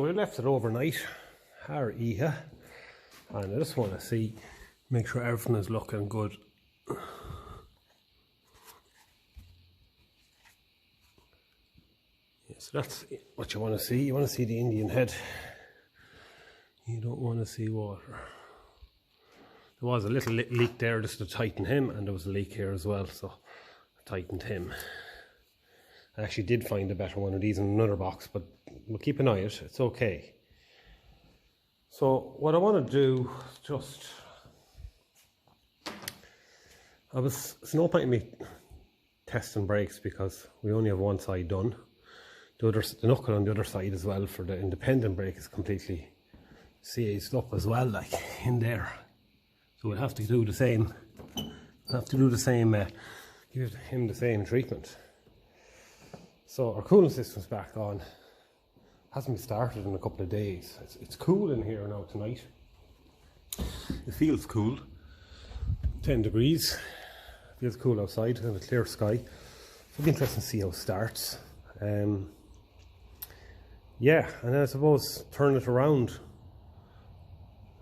We left it overnight, and I just want to see, make sure everything is looking good. Yeah, so that's what you want to see. You want to see the Indian head. You don't want to see water. There was a little leak there just to tighten him, and there was a leak here as well, so I tightened him. I actually did find a better one of these in another box, but we'll keep an eye on it. It's okay. So what I want to do is just, it's no point in me testing brakes because we only have one side done. The knuckle on the other side as well for the independent brake is completely seized up as well, like in there. So we'll have to do the same. Give him the same treatment. So our cooling system's back on. Hasn't been started in a couple of days. It's cool in here now tonight. It feels cool. 10 degrees. Feels cool outside. We have a clear sky. It'll be interesting to see how it starts. Yeah, and then I suppose turn it around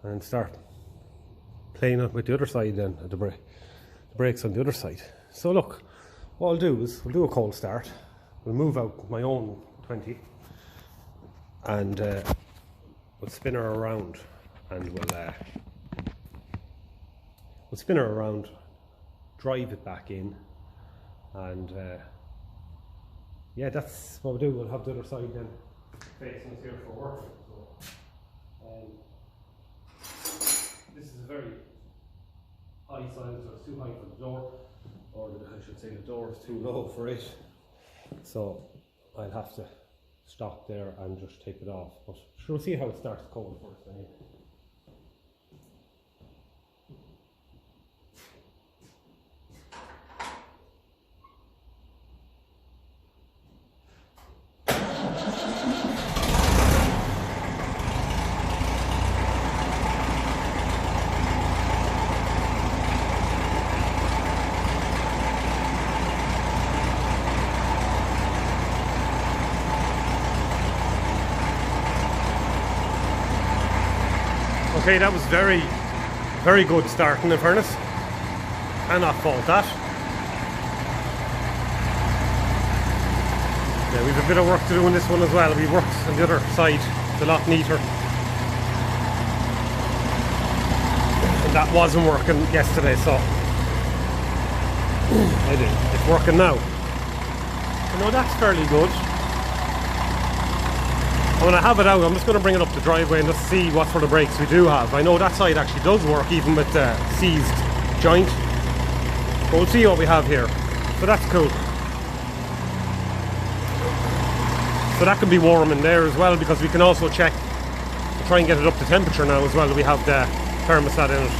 and start playing it with the other side then, the brakes on the other side. So look, what I'll do is we'll do a cold start. We'll move out my own 20 and we'll spin her around and we'll spin her around, drive it back in, and yeah, that's what we'll do. We'll have the other side then facing us here for work. So, this is a very high size, so it's too high for the door, or I should say the door is too low for it. So I'll have to stop there and just take it off. But sure, we'll see how it starts cold first anyway. Okay, that was very, very good starting in fairness. Cannot fault that. Yeah, we've a bit of work to do on this one as well. We worked on the other side. It's a lot neater. And that wasn't working yesterday, so it's working now. You know, that's fairly good. And when I have it out, I'm just going to bring it up the driveway and just see what sort of brakes we do have. I know that side actually does work even with the seized joint. But we'll see what we have here. So that's cool. So that can be warm in there as well, because we can also check, try and get it up to temperature now as well. We have the thermostat in it.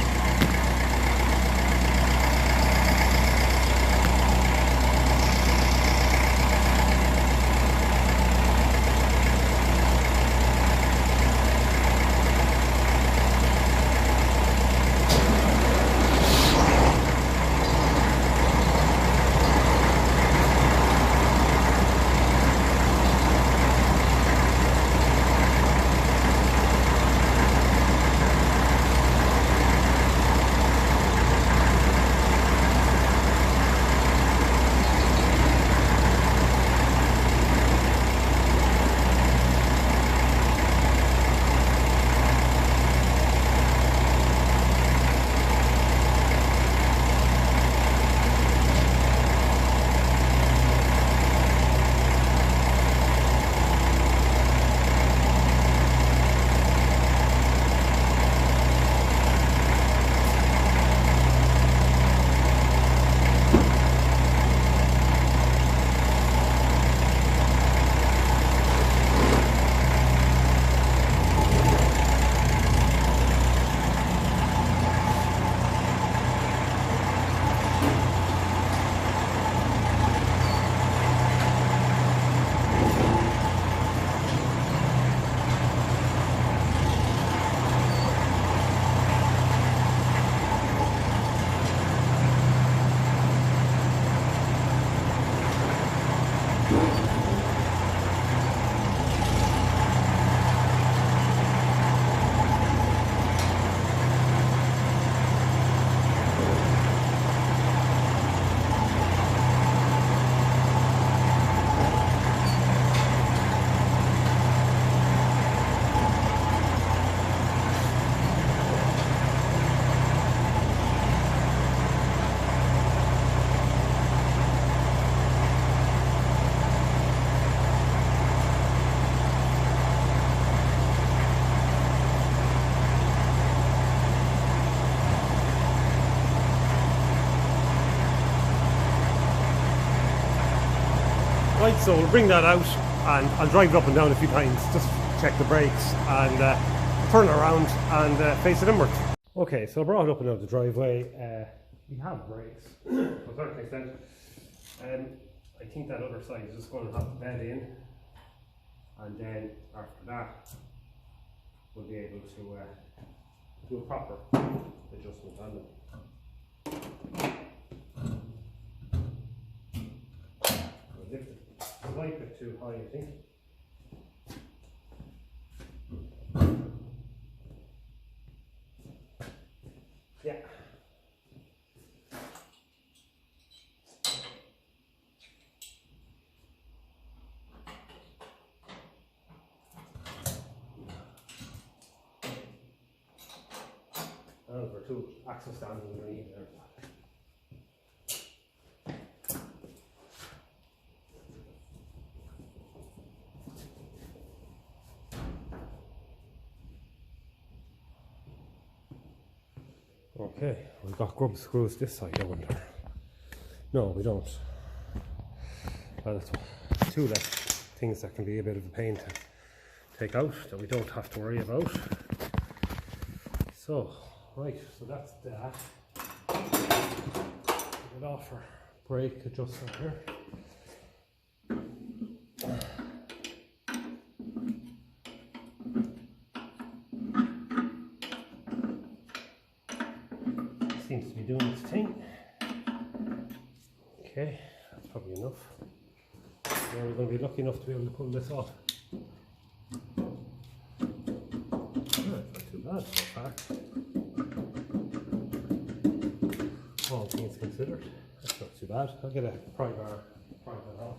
Right, so we'll bring that out and I'll drive it up and down a few times, just check the brakes and turn it around and face it inwards. Okay, so I brought it up and down the driveway. We have brakes to a certain extent. I think that other side is just going to have the bed in, and then after that we'll be able to do a proper adjustment on them. I'll lift it a slight bit too high, I think. Yeah. And for two axle stands underneath there. Okay, we've got grub screws this side, I wonder. No, we don't. Well, that's two less things that can be a bit of a pain to take out that we don't have to worry about. So, right, so that's that. Get off our brake adjuster here. Seems to be doing its thing. Okay, that's probably enough. Now we're going to be lucky enough to be able to pull this off. Not too bad so far. All things considered, that's not too bad. I'll get a pry bar, pry that off.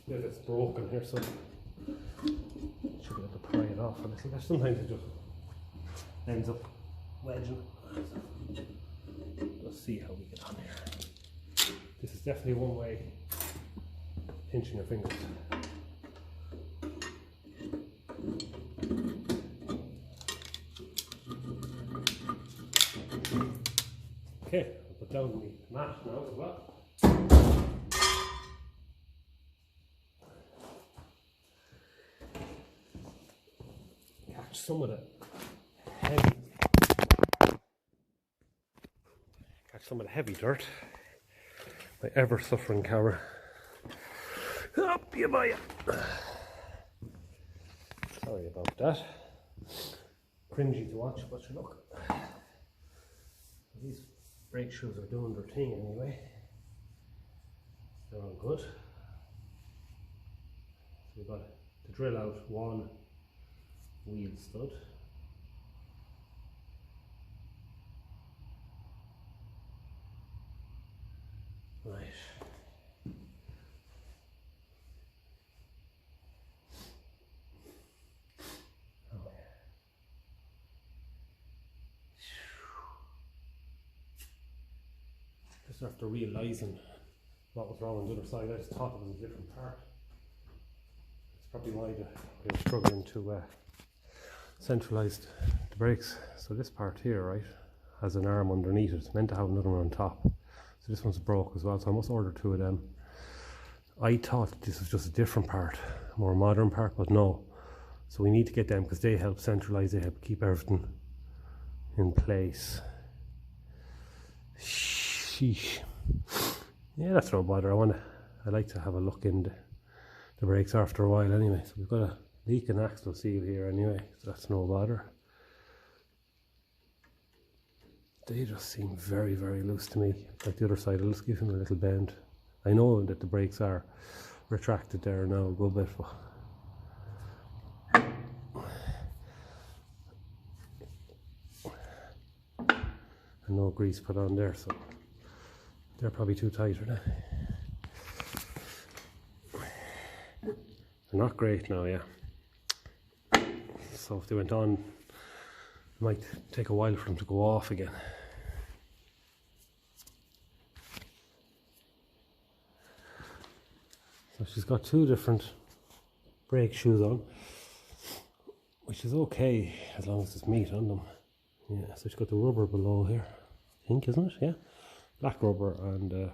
Yeah, it's broken here, so should be able to pry it off a little bit. Sometimes it just ends up wedging. Let's see how we get on here. This is definitely one way pinching your fingers. Okay, I'll put down the mat now as well. Catch some of the heavy dirt. My ever suffering camera. Up you buy it. Sorry about that. Cringy to watch, but you look. These brake shoes are doing their thing anyway. They're all good. So we've got to drill out one wheel stud. Right. Just after realising what was wrong on the other side, I just thought it was a different part. That's probably why they were struggling to centralise the brakes. So this part here, right, has an arm underneath it. It's meant to have another one on top. So this one's broke as well, so I must order two of them. I thought this was just a different part, a more modern part, but no. So we need to get them because they help centralise, they help keep everything in place. Sheesh. Yeah, that's no bother. I like to have a look in the brakes after a while anyway. So we've got a leaking axle seal here anyway, so that's no bother. They just seem very, very loose to me. Like the other side, I'll just give him a little bend. I know that the brakes are retracted there now a good bit, but and no grease put on there, so they're probably too tight, aren't they? They're not great now, yeah. So if they went on, it might take a while for them to go off again. So she's got two different brake shoes on, which is okay as long as there's meat on them. Yeah, so she's got the rubber below here, I think, isn't it? Yeah, black rubber, and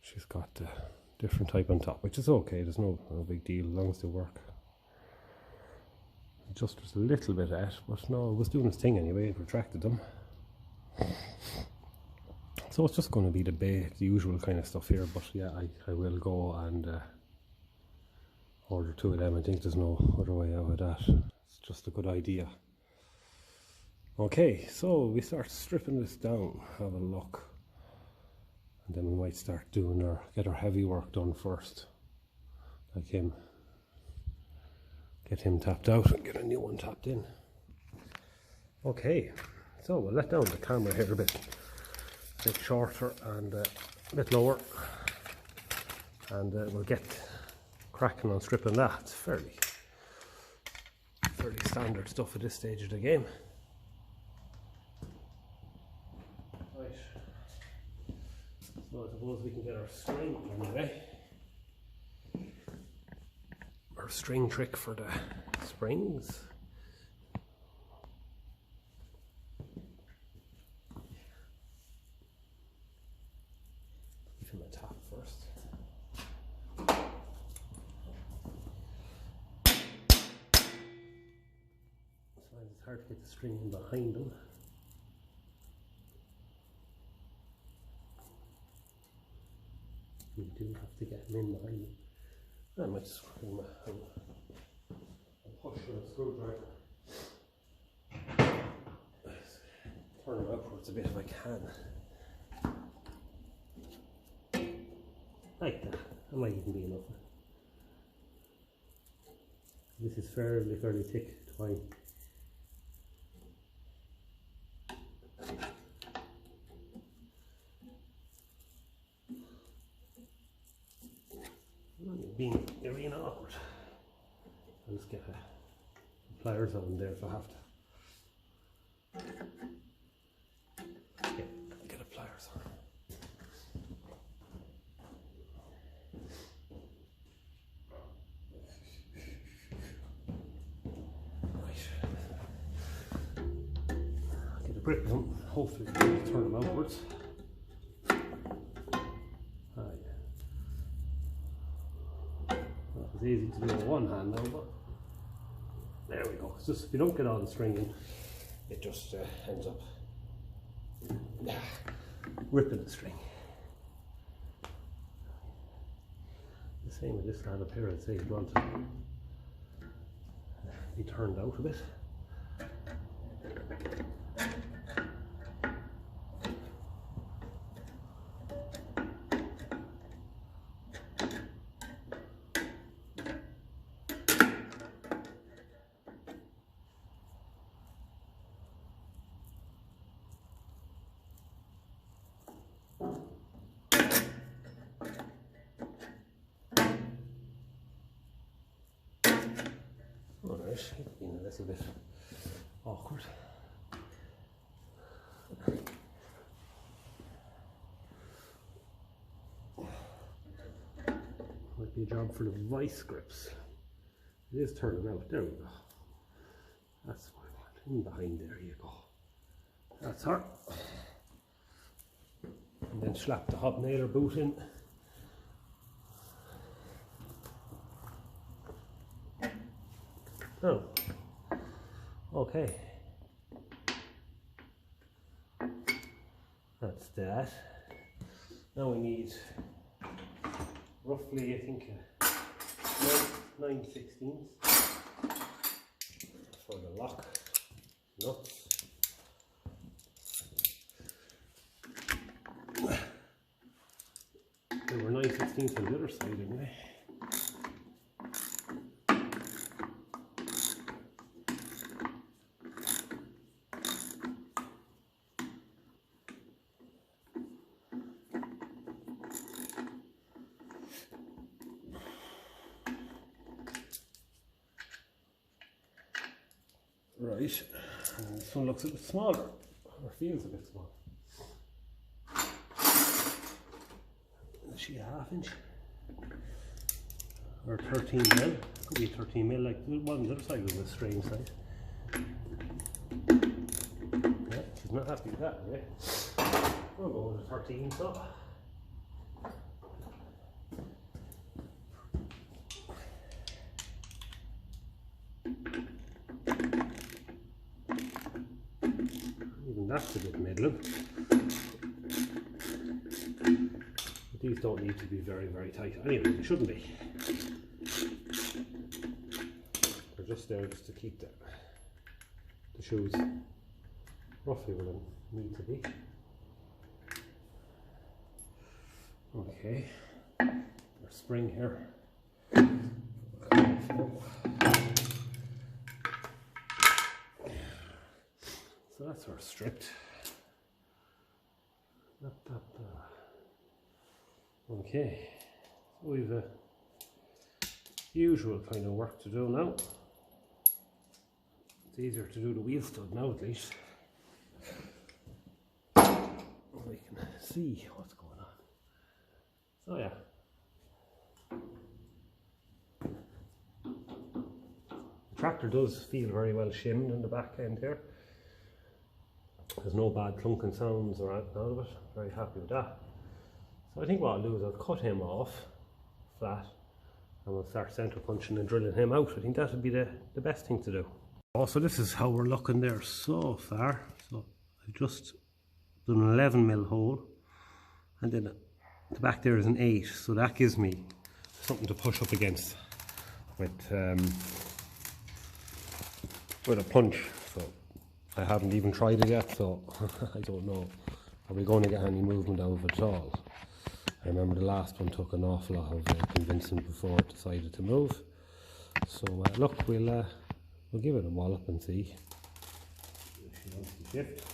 she's got the different type on top, which is okay. There's no big deal as long as they work. Just was a little bit at, but no, it was doing its thing anyway. It retracted them. So it's just going to be the usual kind of stuff here, but yeah, I will go and order 2 of them. I think there's no other way out of that. It's just a good idea. Okay, so we start stripping this down, have a look, and then we might start doing get our heavy work done first, like him. Get him tapped out and get a new one tapped in. Okay, so we'll let down the camera here a bit shorter and a bit lower, and we'll get cracking on stripping that. It's fairly standard stuff at this stage of the game. Right, so I suppose we can get our string anyway. Our string trick for the springs. Give him a tap first. Sometimes it's hard to get the string in behind them. You do have to get them in behind them. I might just give him a push with a screwdriver. Turn it upwards a bit if I can. Like that. That might even be enough. This is fairly thick twine. Being really awkward. I'll just get the pliers on there if I have to. Yeah, get the pliers on. Right. Get a grip on. Hopefully turn them outwards. It's easy to do with one hand now, but there we go. It's just if you don't get all the string in, it just ends up ripping the string. The same with this hand up here. I'd say you'd want to be turned out a bit. Alright, being a little bit awkward. Might be a job for the vice grips. It is turning out. There we go. That's what I want. In behind there you go. That's her. And then slap the hobnailer boot in. Oh, okay. That's that. Now we need roughly, I think, 9/16 for the lock nuts. There were 9/16 on the other side anyway. Right, and this one looks a bit smaller, or feels a bit small. Is she a ½ inch? Or 13 mil? Could be 13 mil, like the one on the other side was a strange size. I'm not happy with that, okay? We'll go with 13, so. Even that's a bit middling. But these don't need to be very, very tight. Anyway, they shouldn't be. They're just there just to keep the shoes roughly where they need to be. Okay, our spring here. So that's our stripped. Okay, so we've a usual kind of work to do now. It's easier to do the wheel stud now at least. We can see what's going on. So yeah. The tractor does feel very well shimmed in the back end here. There's no bad clunking sounds or anything out of it. Very happy with that. So I think what I'll do is I'll cut him off flat and we'll start centre punching and drilling him out. I think that would be the best thing to do. Also, this is how we're looking there so far. So I've just done an 11mm hole, and then the back there is an 8, so that gives me something to push up against with a punch. So I haven't even tried it yet, so I don't know. Are we going to get any movement out of it at all? I remember the last one took an awful lot of convincing before it decided to move. So look, we'll give it a wallop and see if she wants to shift.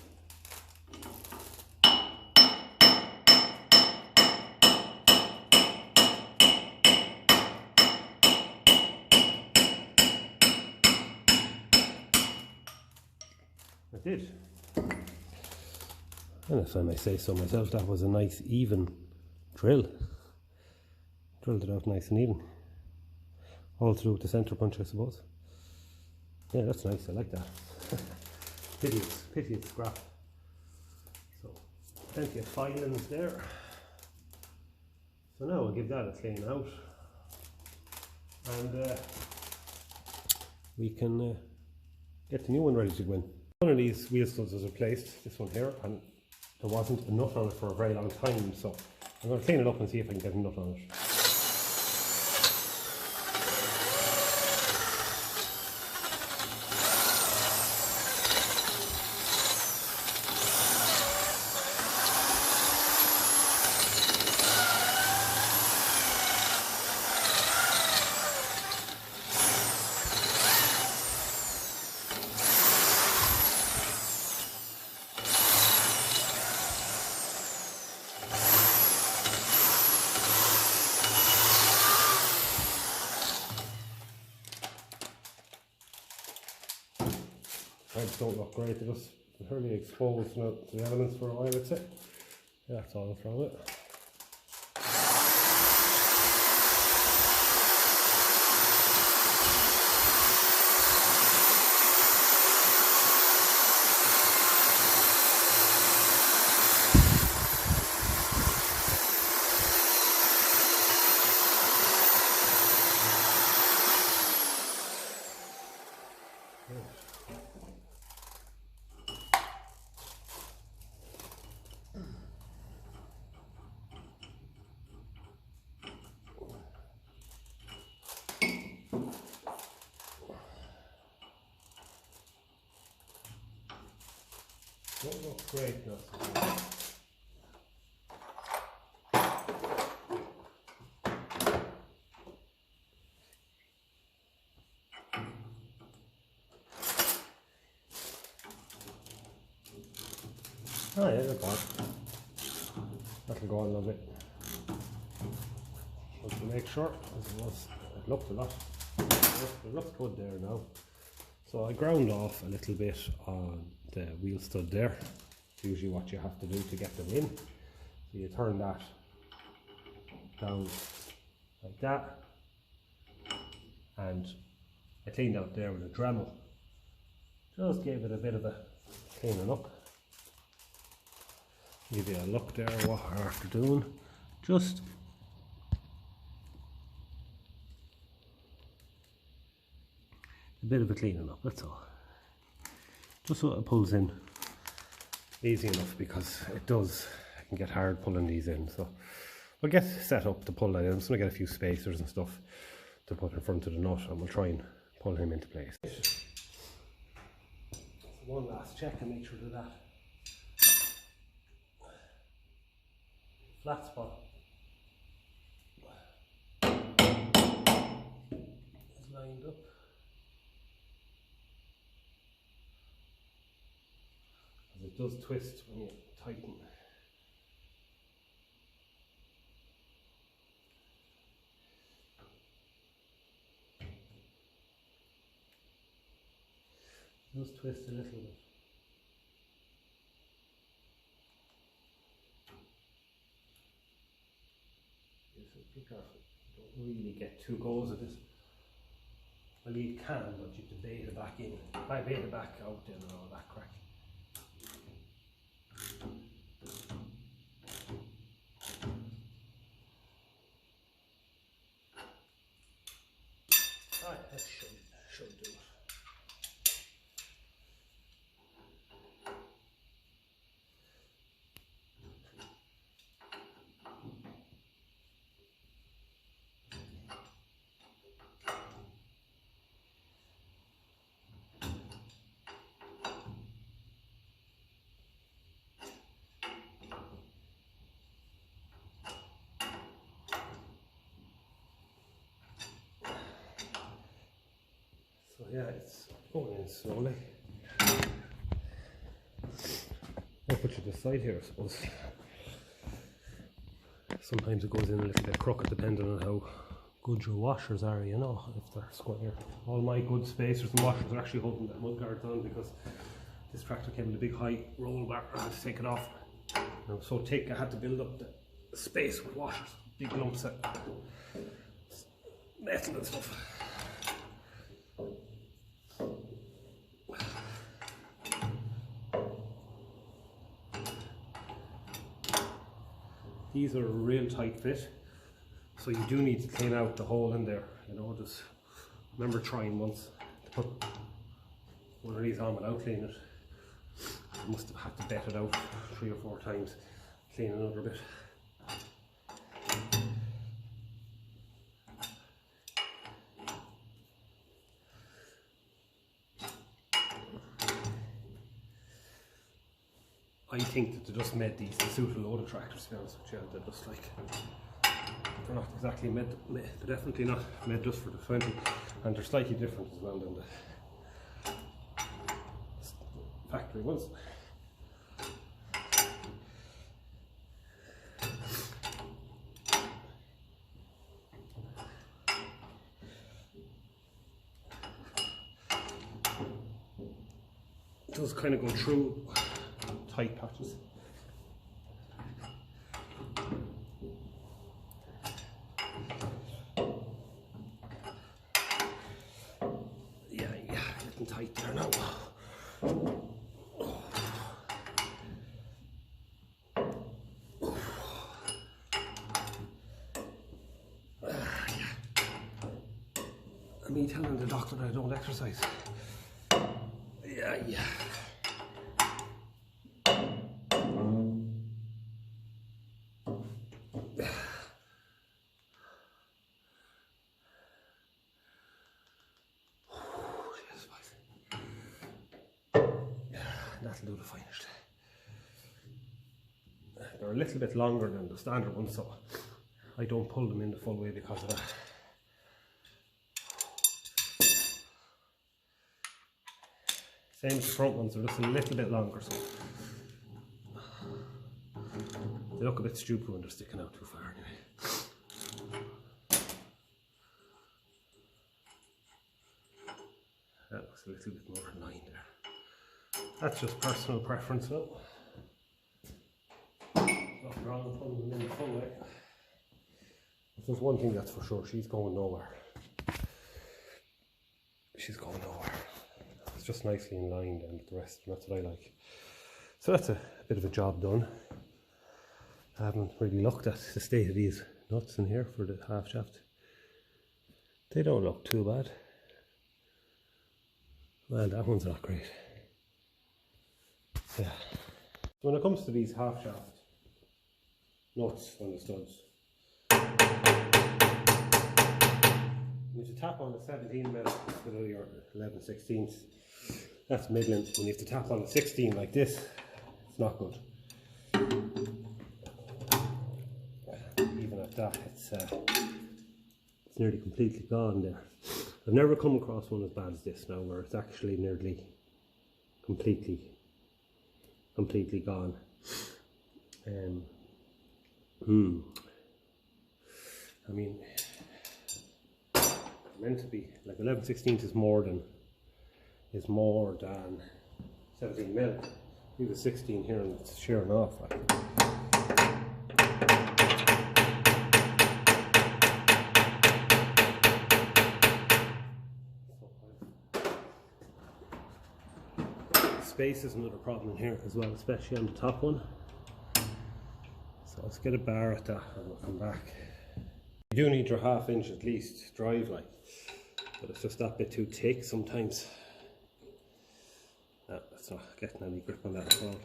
I did. And if I may say so myself, that was a nice even drill. Drilled it out nice and even. All through with the centre punch, I suppose. Yeah, that's nice, I like that. Pity it's scrap. So, plenty of filings there. So now we'll give that a clean out. And we can get the new one ready to go in. One of these wheel studs was replaced, this one here, and there wasn't a nut on it for a very long time, so I'm going to clean it up and see if I can get a nut on it. Threads don't look great, they're just fairly exposed to the elements for a while, I'd say. Yeah, that's all that's wrong with it. Don't look great now. Oh yeah, they're fine. That'll go on a little bit. Just to make sure, as it looked a lot. It looks good there now. So I ground off a little bit on the wheel stud there. It's usually what you have to do to get them in. So you turn that down like that, and I cleaned out there with a Dremel. Just gave it a bit of a cleaning up. Give you a look there what we're after doing. Just a bit of a cleaning up, that's all. Just so it pulls in easy enough, because it can get hard pulling these in. So we'll get set up to pull that in. I'm just going to get a few spacers and stuff to put in front of the nut, and we'll try and pull him into place. One last check and make sure that flat spot is lined up. As it does twist when you tighten. It does twist a little bit. Be careful, don't really get too goes at it. Well, you can, but you have to bait it back in. If I bait it back out, then and all that crack. Alright, that should do it. So yeah, it's going in slowly. I'll put you to the side here, I suppose. Sometimes it goes in a little bit crooked depending on how good your washers are, you know, if they're square. All my good spacers and washers are actually holding the mud guards on, because this tractor came with a big high roll bar. I had to take it off. It was so thick I had to build up the space with washers, big lumps of metal and stuff. These are a real tight fit, so you do need to clean out the hole in there. You know, just remember trying once to put one of these on without cleaning it. I must have had to bet it out 3 or 4 times, clean another bit. I think that they just made these to suit a load of tractors, to be honest with you. They're just like, they're not exactly made, they're definitely not made just for the 20, and they're slightly different as well than the factory ones. It does kind of go through tight patches. Yeah, getting tight there now. And me telling the doctor that I don't exercise. Yeah. That'll do the finished. They're a little bit longer than the standard ones, so I don't pull them in the full way because of that. Same as the front ones, they're just a little bit longer, so they look a bit stupid when they're sticking out too far anyway. That looks a little bit more in line there. That's just personal preference, though. Nothing wrong with putting them in the full way. If there's one thing that's for sure, she's going nowhere. She's going nowhere. It's just nicely in line then with the rest, and that's what I like. So that's a bit of a job done. I haven't really looked at the state of these nuts in here for the half shaft. They don't look too bad. Well, that one's not great. Yeah. When it comes to these half shaft nuts on the studs, you have to tap on the 17mm instead of your 11/16. That's middling. When you have to tap on the 16 like this, it's not good. Even at that, it's nearly completely gone there. I've never come across one as bad as this now, where it's actually nearly completely gone. I mean, meant to be like 11/16 is more than 17mm. Leave the 16 here and it's shearing off. Like. Space is another problem in here as well, especially on the top one. So let's get a bar at that and we'll come back. You do need your 1/2 inch at least drive, like, but it's just that bit too thick sometimes. No, that's not getting any grip on that at all.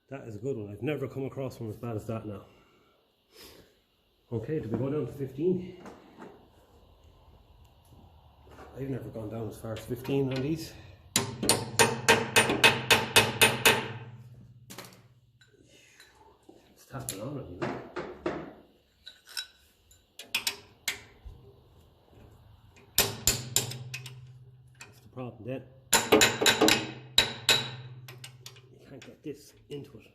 That is a good one. I've never come across one as bad as that now. Okay, do we go down to 15? I've never gone down as far as 15 on these. Just tap it on it, you know. That's the problem then. You can't get this into it.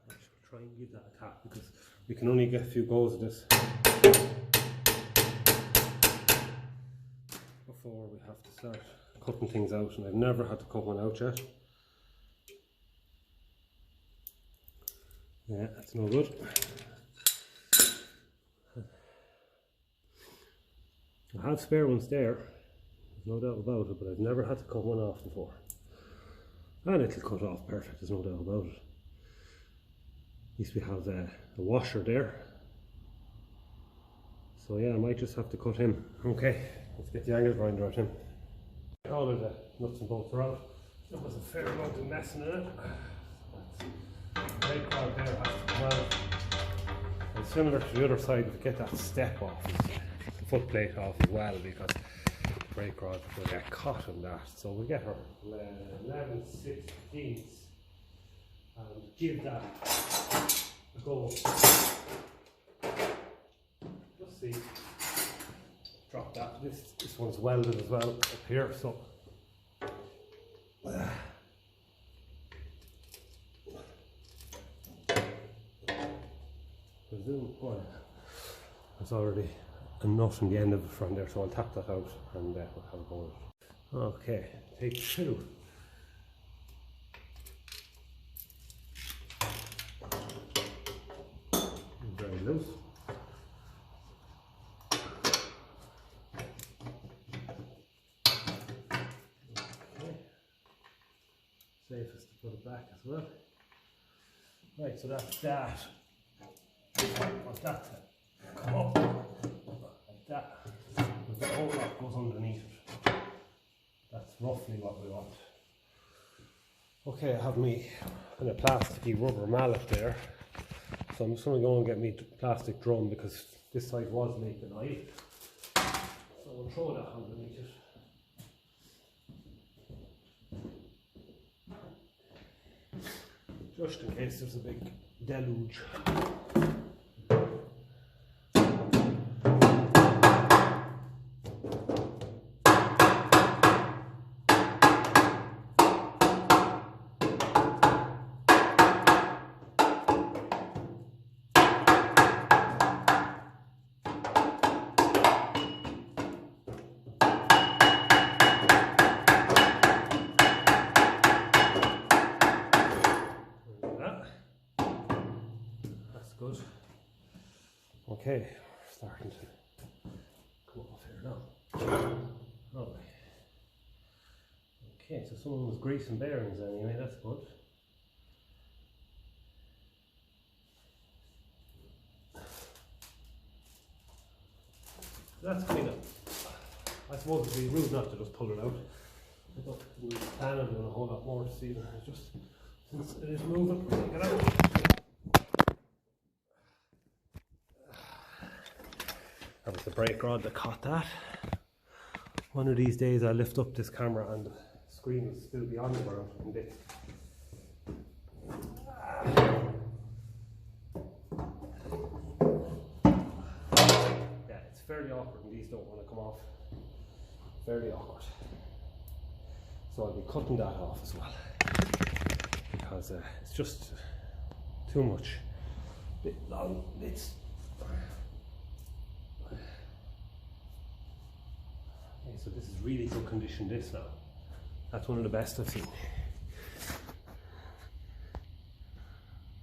Actually, try and give that a tap because we can only get a few goes of this before we have to start cutting things out, and I've never had to cut one out yet. Yeah, that's no good. I have spare ones there, there's no doubt about it, but I've never had to cut one off before. And it'll cut off perfect, there's no doubt about it. At least we have a washer there. So yeah, I might just have to cut him. Okay, let's get the angle grinder out him. All of the nuts and bolts are out. There was a fair amount of messing in it. The brake rod there has to come out. And similar to the other side, we get that step off, the foot plate off as well, because the brake rod will get caught in that. So we'll get her 11/16 and give that a go. Just see. Drop that. This one's welded as well up here, so there's already a nut in the end of it from there, so I'll tap that out and we'll have a go with it. Okay, take 2. Very loose. Safest to put it back as well. Right, so that's that. I want that to come up like that. But the whole lot goes underneath it. That's roughly what we want. Okay, I have me in a plasticky rubber mallet there. So I'm just going to go and get me plastic drum because this side was leaking oil. So we'll throw that underneath it. Just in case there's a big deluge. Good. Okay, starting to come off here now. Lovely. Okay, so someone was greasing bearings anyway, that's good. That's kind of, I suppose it'd be rude not to just pull it out. I don't we plan on doing a whole lot more to see it. Just since it is moving, take it out. That was the brake rod that caught that. One of these days I'll lift up this camera and the screen will still be on the ground in bits. Yeah, it's fairly awkward and these don't want to come off. Very awkward. So I'll be cutting that off as well because it's just too much. Bit long. It's okay, so this is really good condition. This now, that's one of the best I've seen.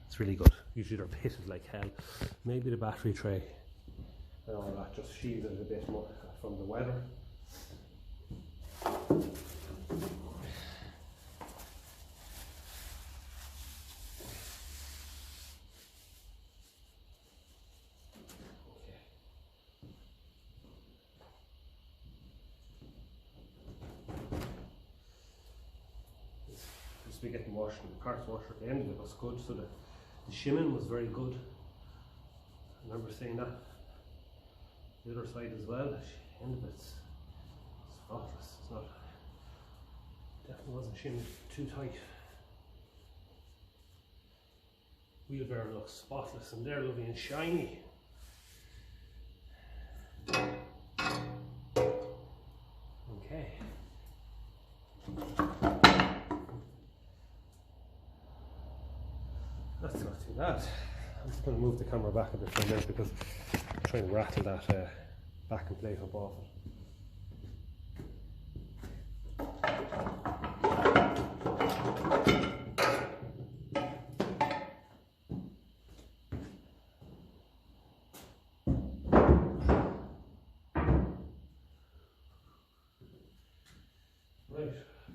It's really good. Usually they're pitted like hell. Maybe the battery tray and all that just shielded a bit more from the weather. We getting washed and the parts washer at the end of it was good, so the shimming was very good. I remember saying that. The other side as well, the end of it's spotless. It's not, definitely wasn't shimmed too tight. Wheel bear looks spotless and they're lovely and shiny. Okay. That's not too bad. I'm just going to move the camera back a bit for a minute because I'm trying to rattle that backing plate up off it. Right,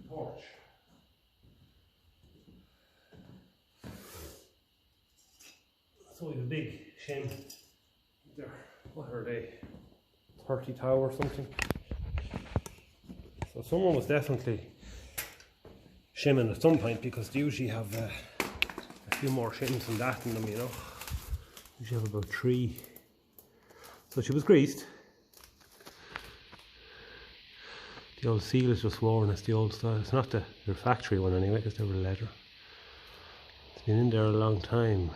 torch. So we have a big shim there. What are they? 30 thou or something. So someone was definitely shimming at some point because they usually have a few more shims than that in them, you know. Usually have about 3. So she was greased. The old seal is just worn. It's the old style. It's not the factory one anyway because they were leather. It's been in there a long time.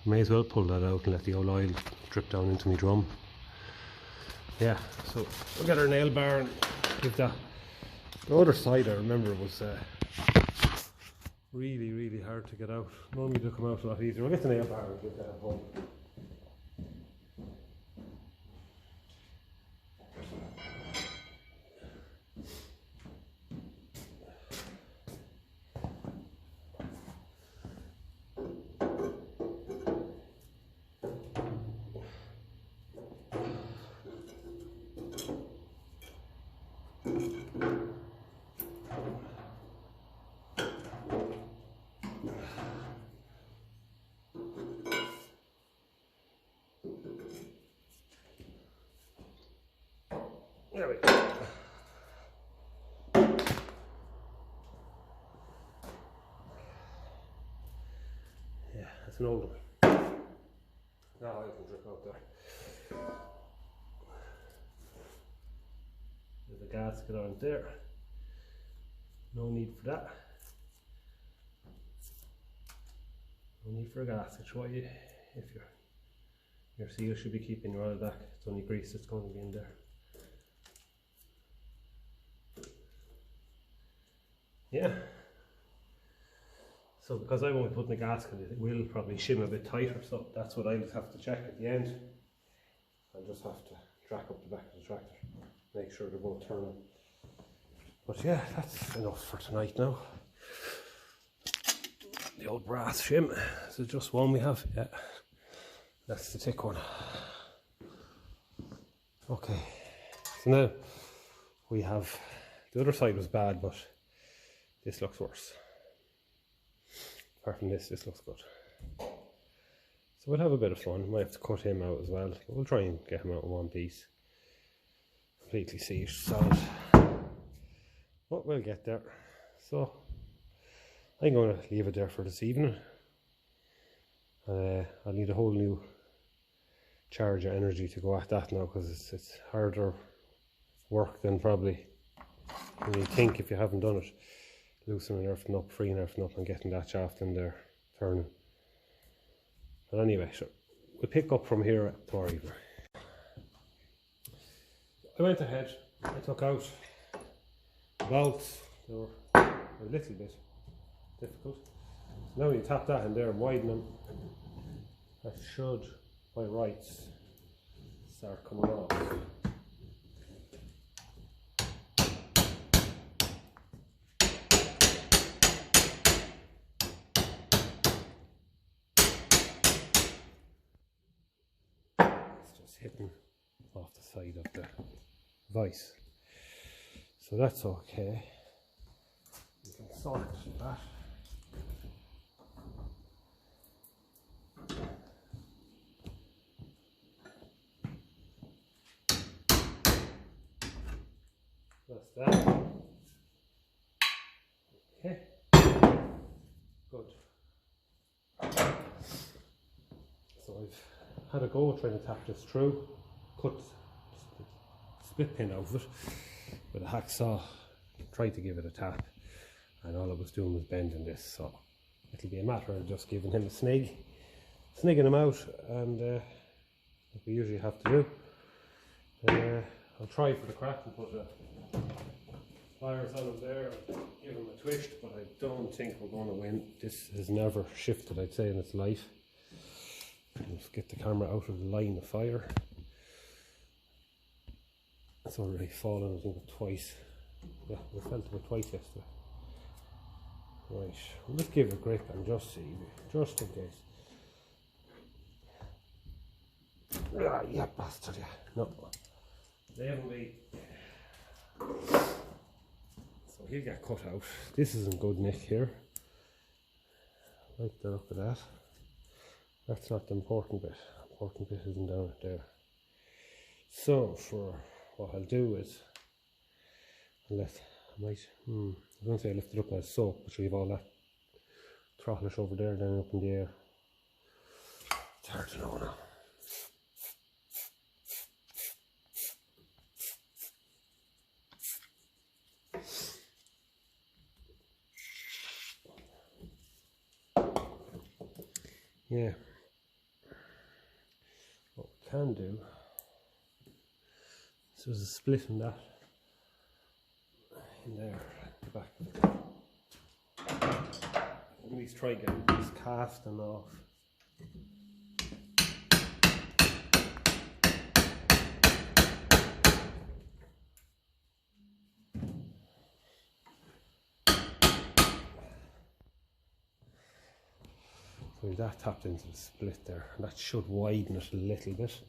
May as well pull that out and let the old oil drip down into my drum. Yeah, so we'll get our nail bar and give that. The other side I remember was really, really hard to get out. Normally they'll come out a lot easier. We'll get the nail bar and give that a home. There we go. Yeah, that's an old one. Now I can drip out there. There's a gasket on there. No need for that. No need for a gasket. Show you if your seal should be keeping your oil back. It's only grease that's going to be in there. Yeah. So because I won't be putting a gasket, it will probably shim a bit tighter, so that's what I just have to check at the end. I'll just have to track up the back of the tractor, make sure they're both turning. But yeah, that's enough for tonight now. The old brass shim, is it just one we have? Yeah, that's the thick one. Okay, so now we have, the other side was bad, but this looks worse. Apart from this looks good. So we'll have a bit of fun. Might have to cut him out as well, but we'll try and get him out in one piece. Completely seat solid. But we'll get there. So I'm going to leave it there for this evening. I'll need a whole new charge of energy to go at that now, because it's harder work than probably when you think if you haven't done it. Loosening everything up, freeing everything up and getting that shaft in there turning. But anyway, so we'll pick up from here tomorrow evening. I went ahead, I took out the bolts. They were a little bit difficult. Now when you tap that in there and widen them, that should, by rights, start coming off. It's just hitting off the side of the vice. So that's okay. You can sort that. That's that. Okay. Good. So I've had a go trying to tap this through. Cut split pin out of it with a hacksaw. Tried to give it a tap, and all it was doing was bending this. So it'll be a matter of just giving him a snigging him out, and like we usually have to do. I'll try for the crack and put pliers on him there and give him a twist, but I don't think we're going to win. This has never shifted, I'd say, in its life. Let's get the camera out of the line of fire. It's already fallen, I think, twice. Yeah, we fell to it twice yesterday. Right, we'll just give it a grip and just see, just in case. Ah, yeah, bastard, yeah. No. They haven't been. So he'll get cut out. This isn't good nick here. I like the look of that. That's not the important bit. The important bit isn't down there. So for what I'll do is I was going to say I lift it up as soap, but leave all that throttlish over there, then up in the air. It's hard to know now. Yeah, what we can do, so there's a split in that, in there, at the back. At least try getting this casting off. So that tapped into the split there, and that should widen it a little bit.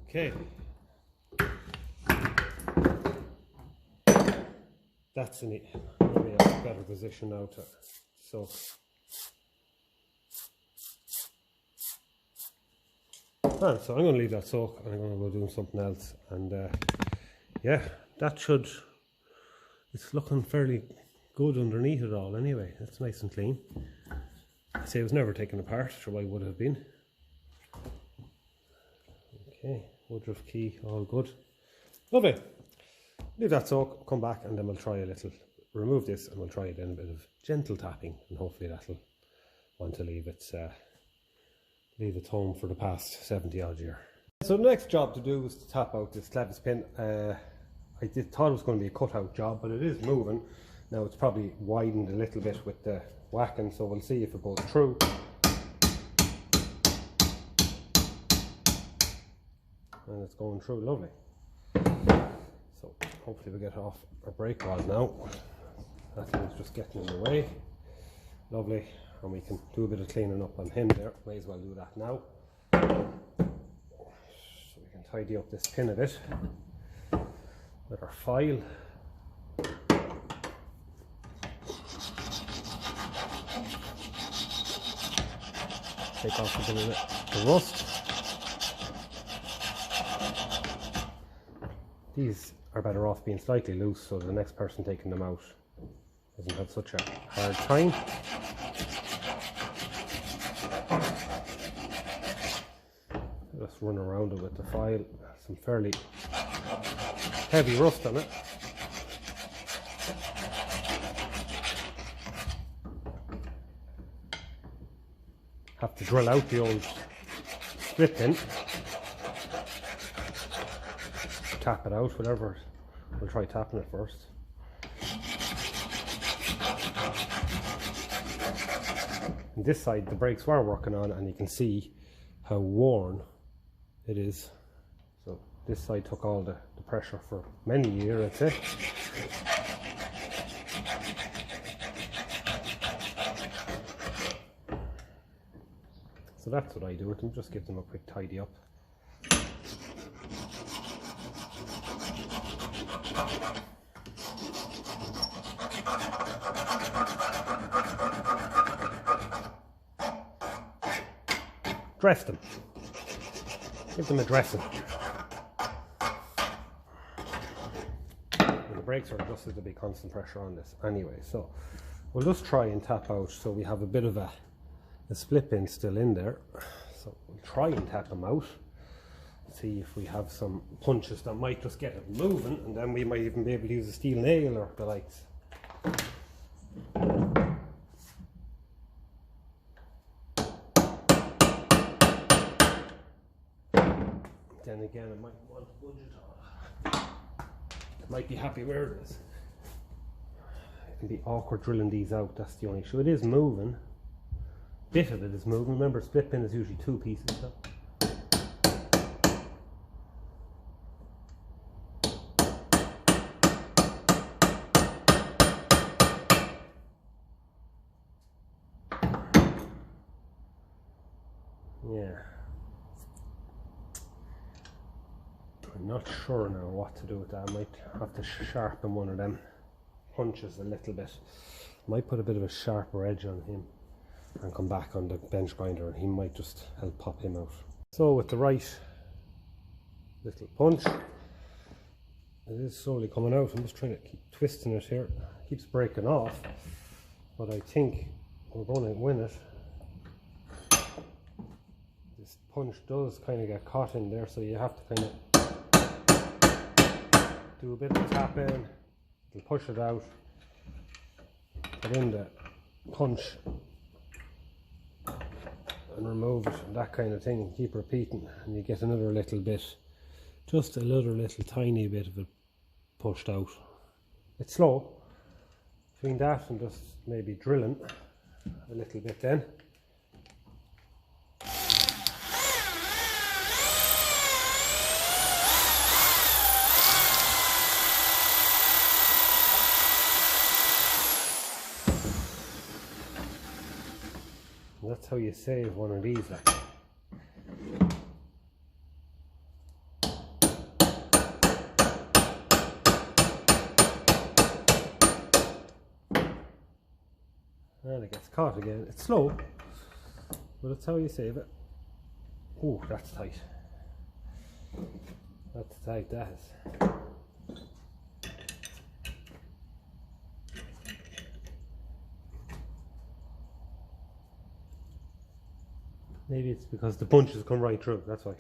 Okay, that's in it. Maybe a better position now to soak. And so I'm going to leave that soak, and I'm going to go doing something else. And yeah, that should. It's looking fairly good underneath it all. Anyway, it's nice and clean. I say it was never taken apart. Sure, why would it have been? Okay. Woodruff key, all good. Lovely. Leave that soak, come back, and then we'll try a little, remove this, and we'll try then a bit of gentle tapping, and hopefully that'll want to leave its home for the past 70 odd year. So the next job to do was to tap out this clevis pin. I thought it was going to be a cutout job, but it is moving. Now it's probably widened a little bit with the whacking, so we'll see if it goes through. And it's going through lovely. So hopefully we get off our brake rod now. That thing's just getting in the way. Lovely. and we can do a bit of cleaning up on him there. May as well do that now. So we can tidy up this pin a bit with our file. Take off a bit of the rust. These are better off being slightly loose so the next person taking them out doesn't have such a hard time. Just run around it with the file. Some fairly heavy rust on it. Have to drill out the old split pin. Tap it out, whatever. We'll try tapping it first. And this side the brakes were working on, and you can see how worn it is. So this side took all the pressure for many years, I'd say. So that's what I do with them, just give them a quick tidy up. Dress them. Give them a dressing. And the brakes are adjusted to be constant pressure on this anyway. So we'll just try and tap out so we have a bit of a split pin still in there. So we'll try and tap them out. See if we have some punches that might just get it moving, and then we might even be able to use a steel nail or the likes. Then again, I might want to budge it on. I might be happy where it is. It can be awkward drilling these out, that's the only issue. It is moving. A bit of it is moving. Remember, split pin is usually two pieces. So. Yeah. I'm not sure now what to do with that. I might have to sharpen one of them punches a little bit. Might put a bit of a sharper edge on him and come back on the bench grinder, and he might just help pop him out. So with the right little punch, it is slowly coming out. I'm just trying to keep twisting it here. It keeps breaking off, but I think we're going to win it. This punch does kind of get caught in there, so you have to kind of do a bit of tapping, it'll push it out, put in the punch and remove it, and that kind of thing, and keep repeating, and you get another little bit, just another little tiny bit of it pushed out. It's slow, between that and just maybe drilling a little bit then. That's how you save one of these. And it gets caught again. It's slow, but it's how you save it. Oh, that's tight. That's tight, that is. Maybe it's because the punches come right through, that's why.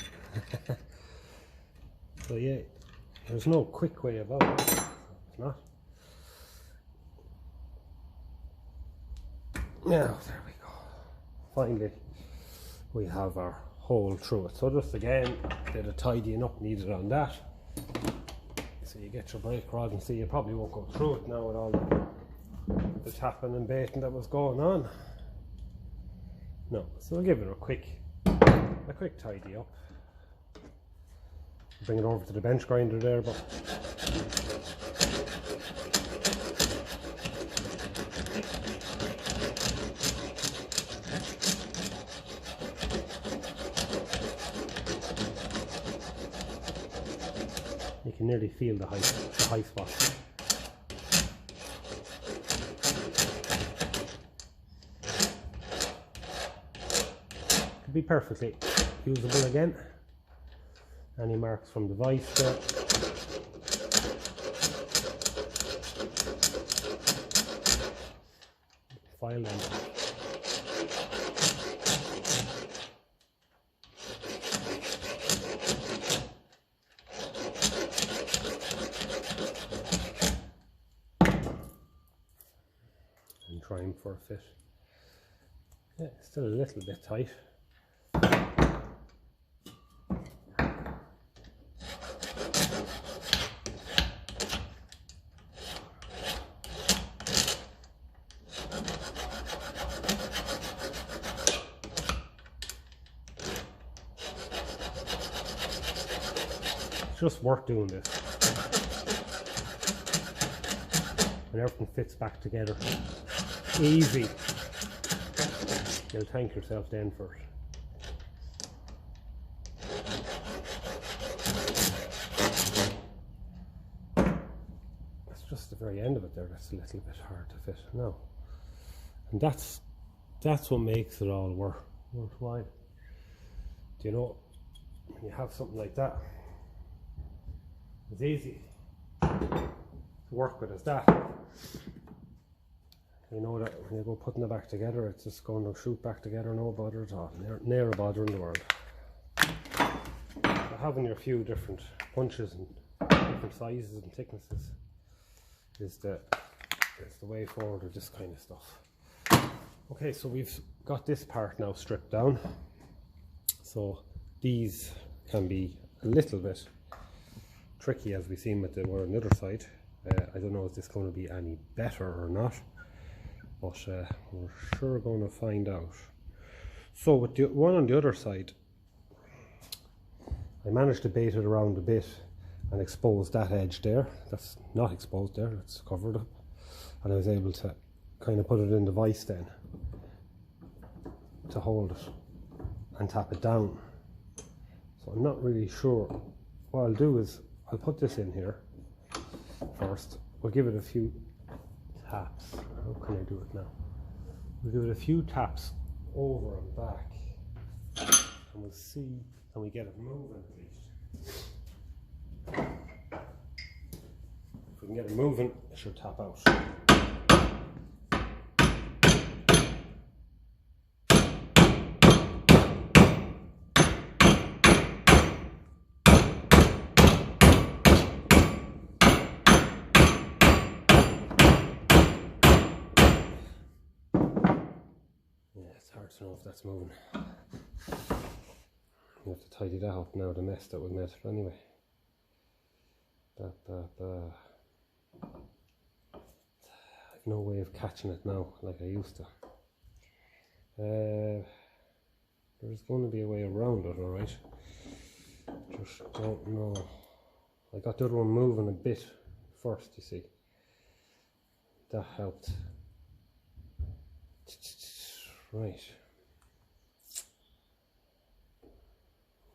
So yeah, there's no quick way about it. It's not. Now, there we go. Finally, we have our hole through it. So just again, a bit of tidying up needed on that. So you get your brake rod and see you probably won't go through it now with all the tapping and baiting that was going on. No, so we'll give it a quick tidy up. Bring it over to the bench grinder there, but can nearly feel the high spot. Could be perfectly usable again. Any marks from the vice there. File them. And trying for a fit. Yeah, still a little bit tight. It's just worth doing this. And everything fits back together. Easy. You'll thank yourself then for it. It's just the very end of it there that's a little bit hard to fit now. And that's what makes it all worthwhile. Do you know, when you have something like that, it's easy to work with as that. You know that when you go putting it back together, it's just going to shoot back together, no bother at all. Near a bother in the world. So having your few different punches and different sizes and thicknesses is the way forward with this kind of stuff. Okay, so we've got this part now stripped down. So these can be a little bit tricky, as we've seen with the one on the other side. I don't know if this is going to be any better or not, but we're sure going to find out. So with the one on the other side, I managed to bait it around a bit and expose that edge there. That's not exposed there, it's covered up. And I was able to kind of put it in the vise then to hold it and tap it down. So I'm not really sure. What I'll do is I'll put this in here first. We'll give it a few taps. How can I do it now? We'll give it a few taps over and back, and we'll see, can we get it moving at least. If we can get it moving, it should tap out. Hard to know if that's moving. You have to tidy that up now, the mess that we made. But anyway, I've no way of catching it now like I used to. There's going to be a way around it, alright. Just don't know. I got the other one moving a bit first, you see. That helped. Right.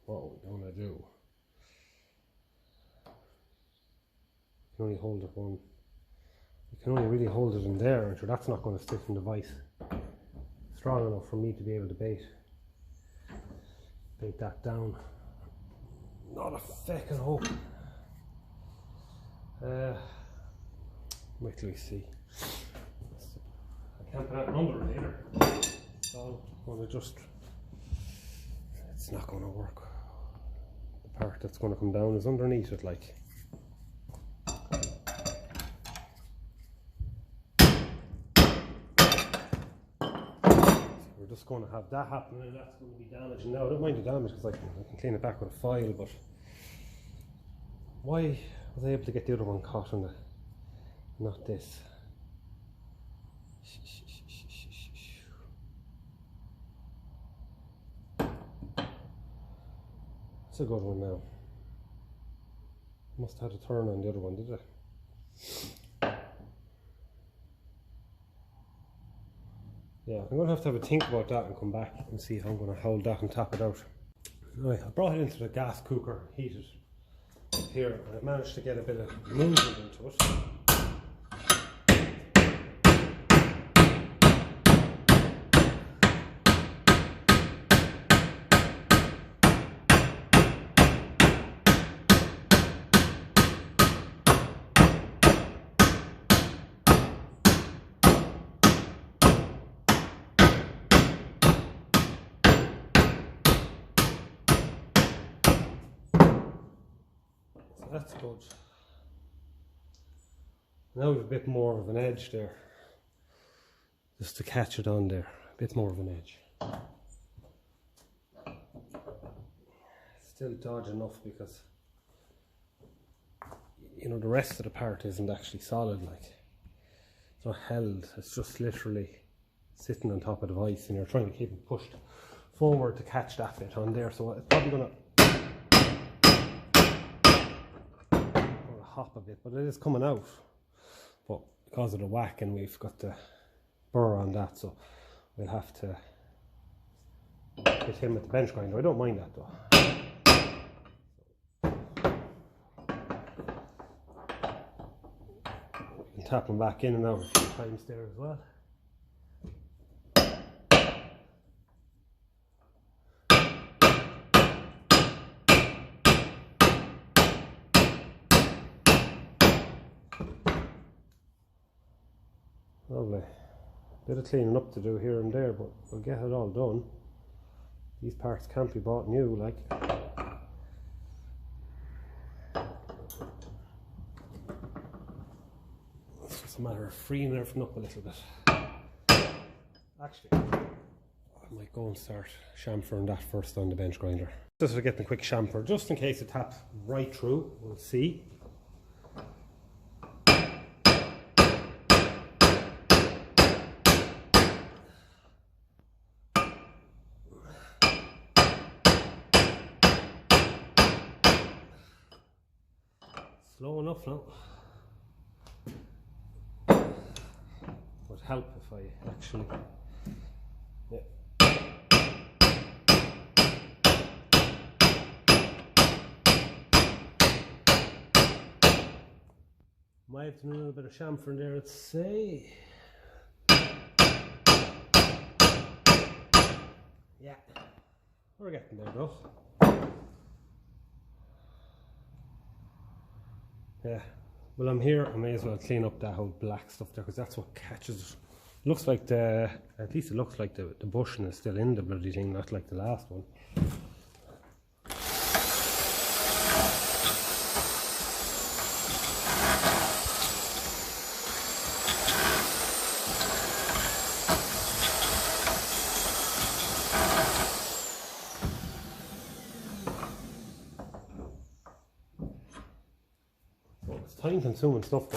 What are we going to do? You can only hold it one. You can only really hold it in there, and sure that's not going to stick in the vise strong enough for me to be able to bait that down. Not a feckin' hope. Wait till we see. I can't put that under it either. So I'm going to just, it's not going to work. The part that's going to come down is underneath it, like. We're just going to have that happen, and that's going to be damaging. Now I don't mind the damage because I can clean it back with a file, but why was I able to get the other one caught on the, not this? It's a good one now. Must have had a turn on the other one, did it? Yeah, I'm going to have a think about that and come back and see how I'm going to hold that and tap it out. Right, I brought it into the gas cooker, heated. here, and I've managed to get a bit of movement into it. That's good. Now we have a bit more of an edge there. Just to catch it on there. A bit more of an edge. Still dodge enough because, you know, the rest of the part isn't actually solid, like. It's not held, it's just literally sitting on top of the vice, and you're trying to keep it pushed forward to catch that bit on there. So it's probably going to hop a bit, but it is coming out. But because of the whack, and we've got the burr on that, so we'll have to hit him with the bench grinder. I don't mind that though. We can tap him back in and out a few times there as well. Lovely. Bit of cleaning up to do here and there, but we'll get it all done. These parts can't be bought new, like. It's just a matter of freeing everything up a little bit. Actually, I might go and start chamfering that first on the bench grinder. Just for getting a quick chamfer, just in case it taps right through. We'll see. Slow enough now. Would help if I actually, yeah. Might have to do a little bit of chamfer in there, let's say. Yeah, we're getting there though. Yeah, well, I'm here, I may as well clean up that whole black stuff there, because that's what catches it. Looks like at least it looks like the bushing is still in the bloody thing, not like the last one. Time consuming stuff though.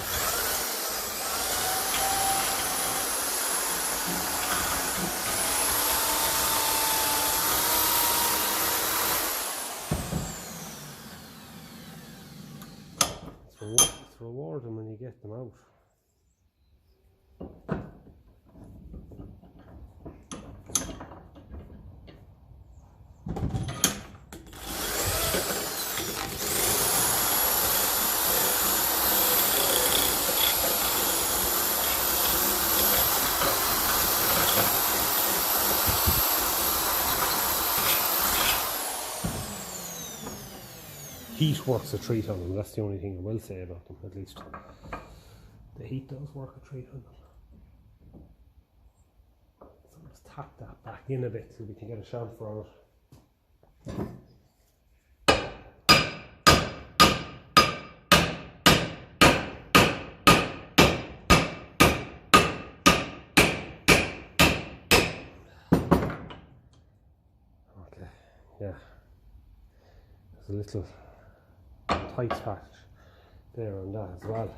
It's rewarding when you get them out. Heat works a treat on them, that's the only thing I will say about them, at least. The heat does work a treat on them. So let's tap that back in a bit so we can get a chamfer on it. Okay, yeah. There's a little tight patch there on that as well.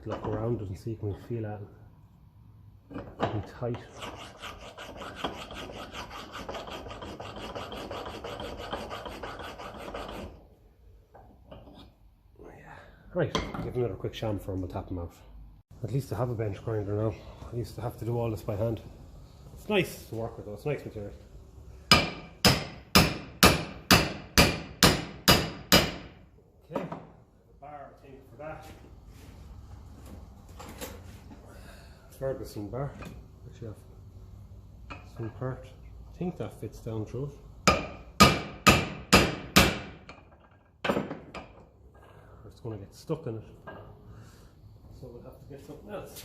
Look around it and see if we can feel that. Getting tight. Yeah. Right, give him another quick chamfer and we'll tap him out. At least I have a bench grinder now. I used to have to do all this by hand. It's nice to work with though, it's nice material. Okay, a bar I think for that. Ferguson bar. Actually have some part. I think that fits down through it. It's going to get stuck in it, so we'll have to get something else.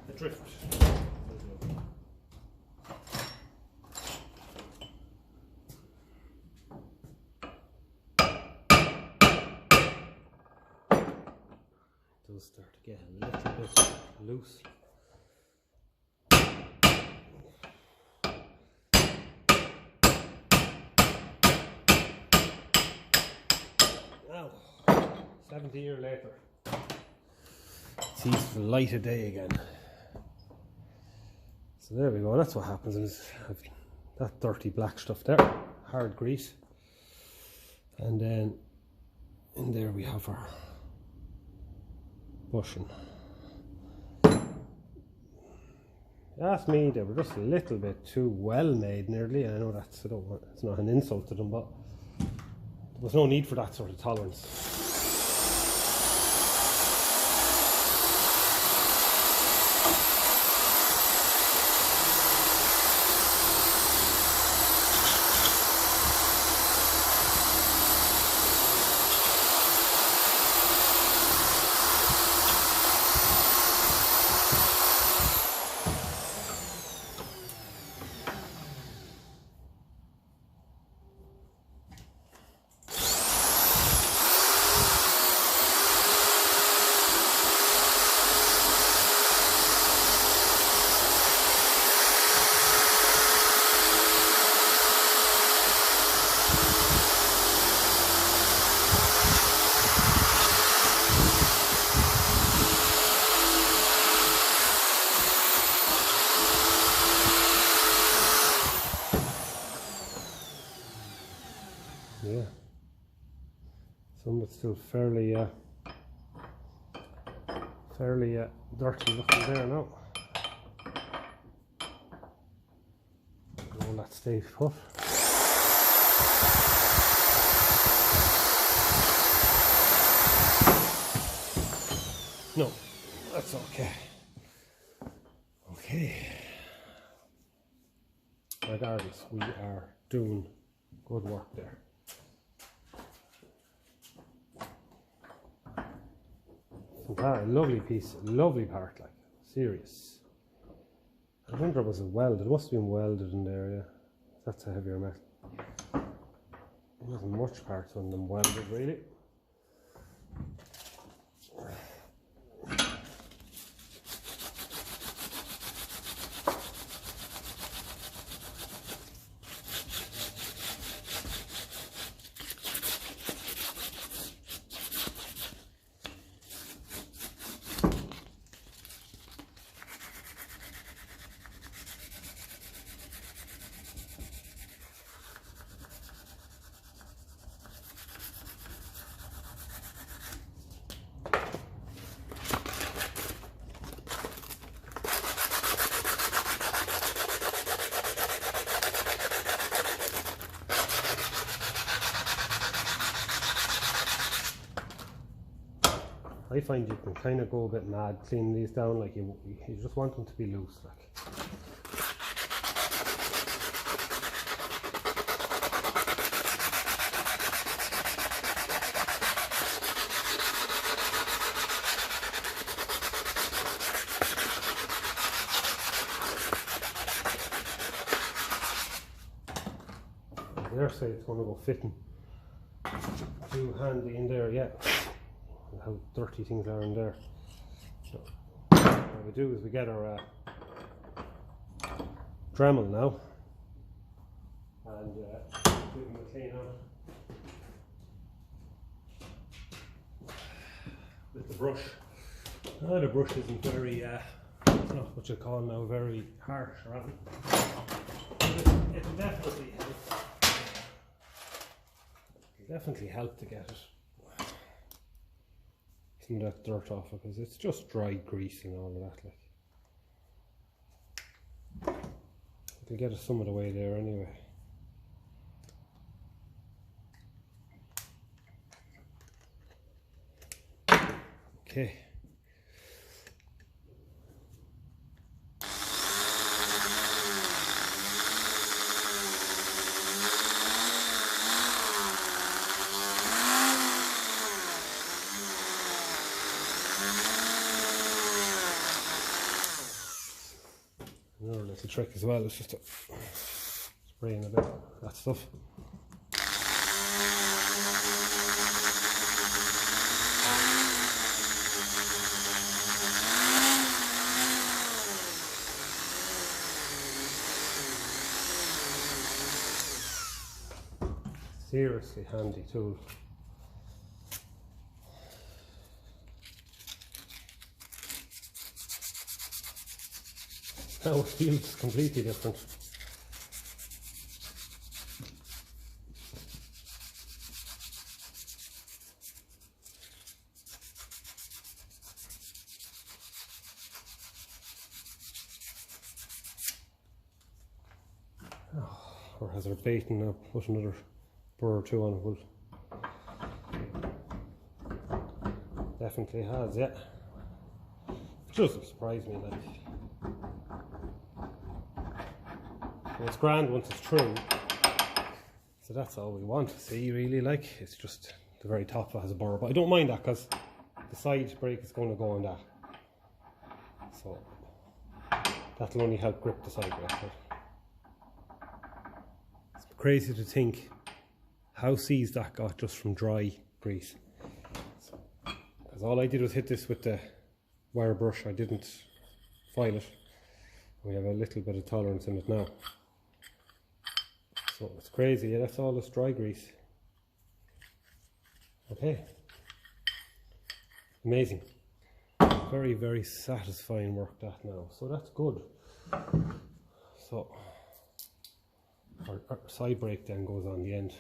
A drift. It does start to get a little bit loose. Now, 70 years later, it sees the light of day again. So there we go, that's what happens. Is that dirty black stuff there, hard grease. And then in there we have our bushing. Ask me, they were just a little bit too well made nearly. I know that's, it's not an insult to them, but there was no need for that sort of tolerance. Yeah, some of it's still fairly dirty looking there now. All that stays put. No, that's okay. Okay. Regardless, we are doing good work there. Lovely piece, lovely part, like, serious. I wonder, was it welded? It must have been welded in there, yeah. That's a heavier metal. There wasn't much parts on them welded, really. I find you can kind of go a bit mad cleaning these down, like you just want them to be loose, like. I dare say it's going to go fitting too handy in there yet. How dirty things are in there. So what we do is we get our Dremel now and give them a clean out with the brush. The brush isn't very, it's not what you call now very harsh or anything. But it'll definitely help to get it some of that dirt off it, because it's just dry grease and all of that. Like, it'll get us some of the way there anyway. Okay. Another little trick as well is just to spray in a bit of that stuff. Seriously handy tool. Now it feels completely different. Oh, or has our baiting now, put another burr or two on it. Will definitely has, yeah. It doesn't surprise me, like. It's grand once it's true, so that's all we want to see really. Like, it's just the very top that has a burr, but I don't mind that because the side brake is going to go on that, so that'll only help grip the side brake. It's crazy to think how seized that got just from dry grease, because all I did was hit this with the wire brush. I didn't file it. We have a little bit of tolerance in it now. So it's crazy, yeah, that's all this dry grease. Okay. Amazing. Very, very satisfying work that now. So that's good. So our side brake then goes on the end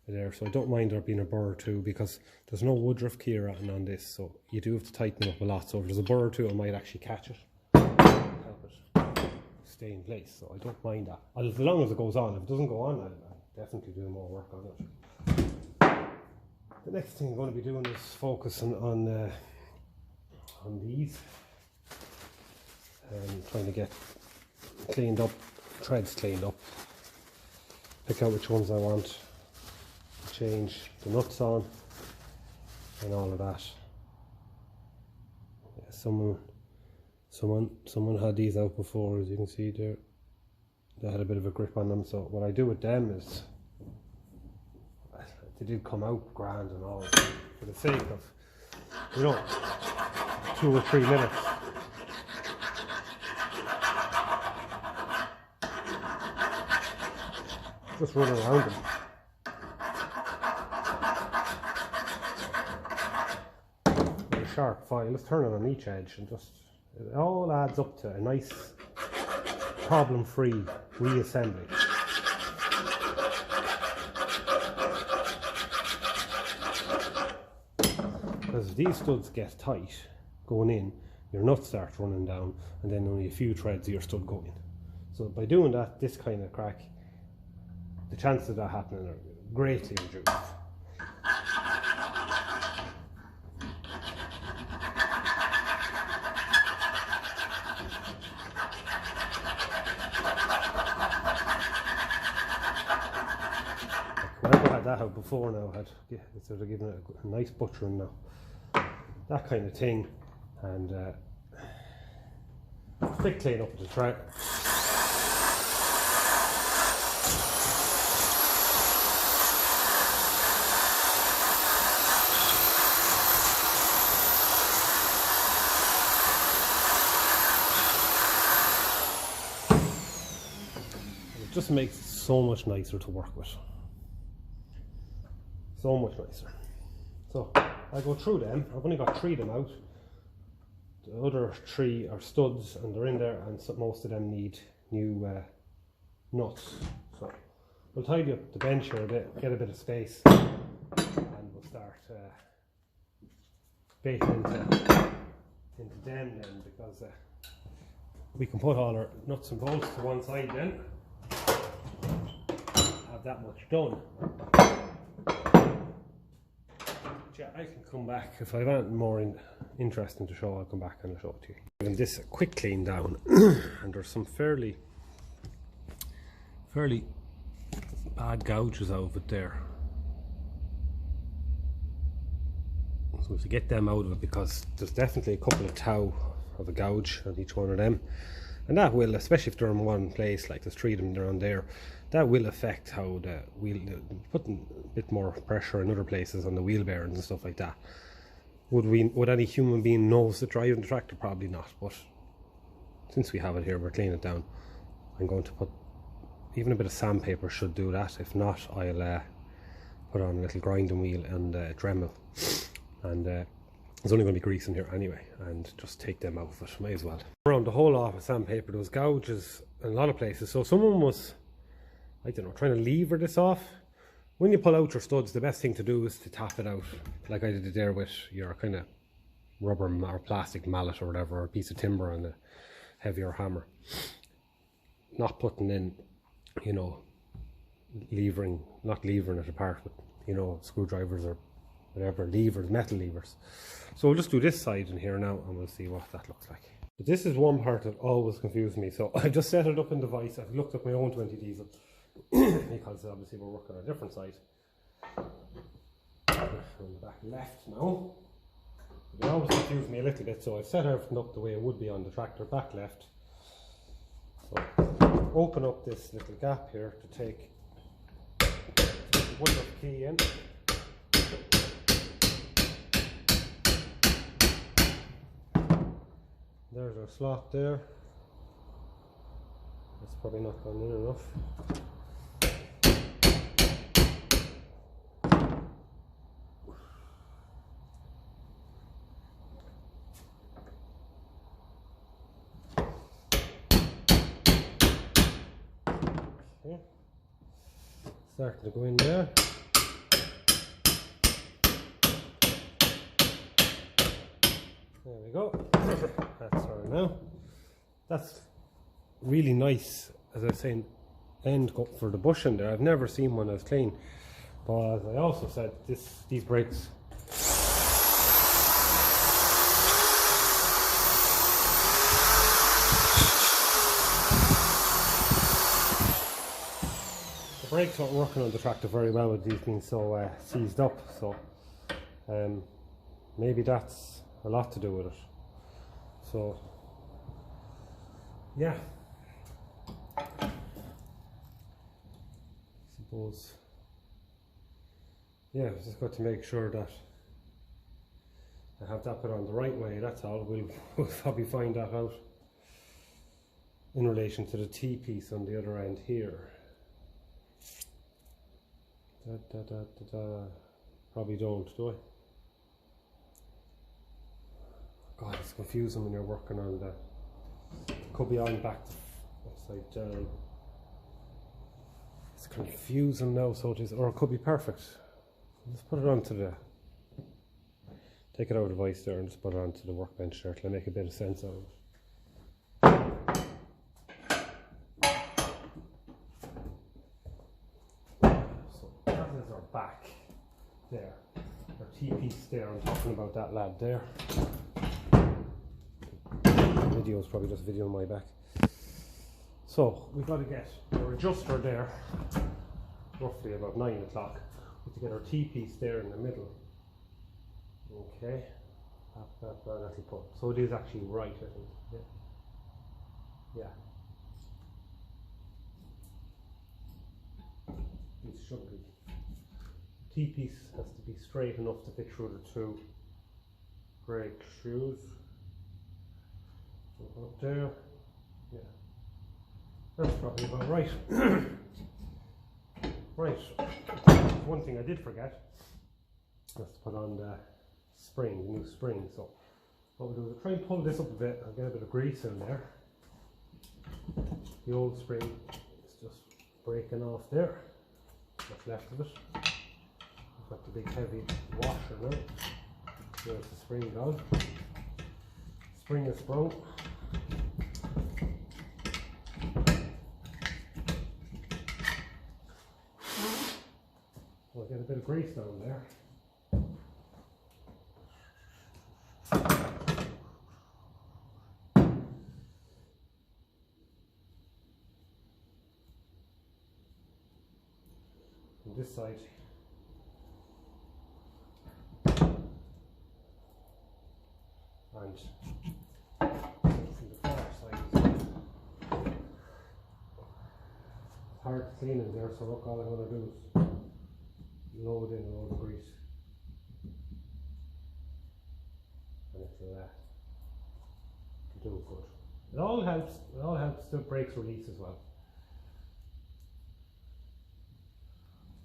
there. So I don't mind there being a burr or two, because there's no woodruff key ratting on this, so you do have to tighten it up a lot. So if there's a burr or two, I might actually catch it. Help it stay in place, so I don't mind that. As long as it goes on. If it doesn't go on, I'll definitely do more work on it. The next thing I'm going to be doing is focusing on these, and trying to get cleaned up, threads cleaned up, pick out which ones I want, change the nuts on and all of that. Yeah, someone had these out before, as you can see there. They had a bit of a grip on them, so what I do with them is, they did come out grand and all, for the sake of, 2 or 3 minutes. Just run around them. With a sharp file, let's turn it on each edge, and just, it all adds up to a nice problem-free reassembly. Because if these studs get tight going in, your nut starts running down, and then only a few threads of your stud go in. So by doing that, this kind of crack, the chances of that happening are greatly reduced. Whoever had that out before now had sort of given it a nice butchering now. That kind of thing, and quick clean up the thread. It just makes it so much nicer to work with. So much nicer. So I go through them. I've only got 3 of them out. The other 3 are studs, and they're in there, and so most of them need new nuts. So we'll tidy up the bench here a bit, get a bit of space, and we'll start bait into them then, because we can put all our nuts and bolts to one side then, have that much done. Yeah, I can come back if I have anything more interesting to show. I'll come back and I'll show it to you. Giving this a quick clean down, and there's some fairly bad gouges out of it there. So to get them out of it, because there's definitely a couple of tau of a gouge on each one of them, and that will, especially if they're in one place, like there's 3 of them around there, that will affect how the wheel, putting a bit more pressure in other places on the wheel bearings and stuff like that. Would any human being knows that driving the tractor? Probably not, but since we have it here, we're cleaning it down. I'm going to put, even a bit of sandpaper should do that. If not, I'll put on a little grinding wheel and Dremel, and there's only going to be grease in here anyway, and just take them out of it, may as well. Around the whole lot of sandpaper, there was gouges in a lot of places, so someone was, I don't know, trying to lever this off. When you pull out your studs, the best thing to do is to tap it out, like I did it there with your kind of rubber or plastic mallet or whatever, or a piece of timber and a heavier hammer. Not putting in, you know, not levering it apart with, you know, screwdrivers or whatever, levers, metal levers. So we'll just do this side in here now and we'll see what that looks like. But this is one part that always confused me. So I just set it up in the vise. I've looked up my own 20 diesel because obviously we're working on a different side. On the back left now. It always confused me a little bit, so I've set everything up the way it would be on the tractor, back left. So open up this little gap here to take one of the key in. There's our slot there. It's probably not gone in enough. Okay. Starting to go in there. There we go. That's her now. That's really nice, as I was saying, end cup for the bushing there. I've never seen one as clean. But as I also said, these brakes, the brakes weren't working on the tractor very well with these being so seized up. So maybe that's a lot to do with it. So yeah, suppose, yeah, I've just got to make sure that I have that put on the right way, that's all. We'll probably find that out in relation to the T piece on the other end here. Probably don't, do I? God, it's confusing when you're working on the, could be on back upside down. It's confusing now, so it is, or it could be perfect. Let's put it onto the, take it out of the vise there and just put it onto the workbench there to make a bit of sense out of it. So that is our back there, our T-piece there. I'm talking about that lad there. Video is probably just videoing my back. So we've got to get our adjuster there roughly about 9 o'clock. We have to get our T-piece there in the middle. Okay, that'll put. So it is actually right, I think. Yeah. It should be. T-piece has to be straight enough to fit through the 2 brake shoes. Up there, yeah, that's probably about right. Right, one thing I did forget was to put on the spring, the new spring. So what we'll do is try and pull this up a bit. I'll get a bit of grease in there. The old spring is just breaking off there. What's left of it. We've got the big heavy washer now. There's the spring gone. Spring is sprung. We'll get a bit of grease down there. On this side. And from the far side as well. It's hard to clean in there, so look, all I'm going to do is load in a load of grease. And it'll do good. It all helps the brakes release as well.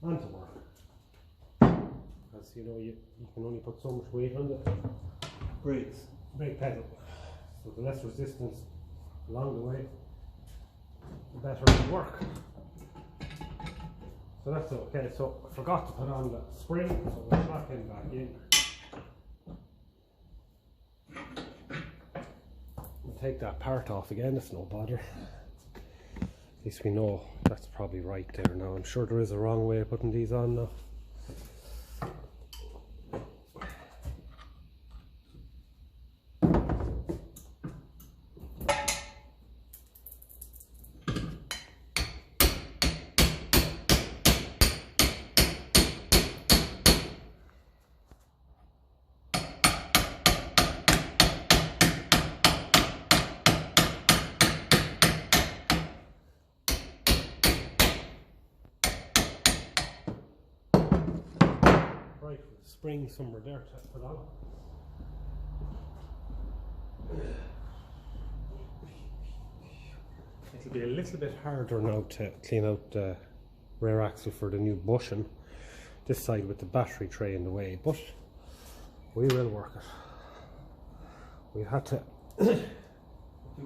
On to work. As you know, you can only put so much weight on the brake pedal. So the less resistance along the way, the better it will work. So that's okay. So I forgot to put on the spring, so we'll slap him back in. We'll take that part off again, it's no bother. At least we know that's probably right there now. I'm sure there is a wrong way of putting these on now. Right, with the spring somewhere there to put on. It'll be a little bit harder now to clean out the rear axle for the new bushing this side with the battery tray in the way, but we will work it. We've had to do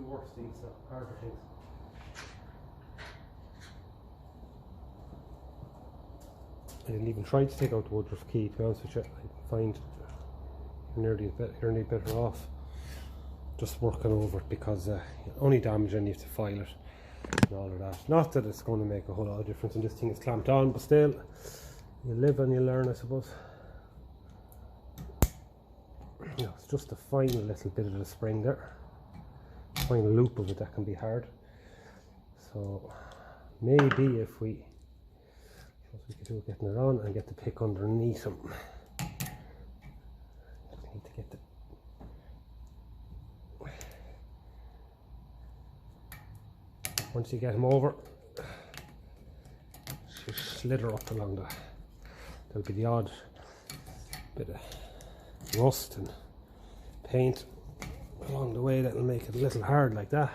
worse things now, harder things. I didn't even try to take out the Woodruff key, to be honest with you. I find you're nearly better off just working over it, because only damage and you have to file it and all of that. Not that it's going to make a whole lot of difference when this thing is clamped on, but still, you live and you learn, I suppose. You know, it's just to find a little bit of the spring there. Find a loop of it that can be hard. So maybe if we could do getting it on and get the pick underneath him. Just need to get the once you get him over, just slither up along the. There'll be the odd bit of rust and paint along the way that'll make it a little hard like that.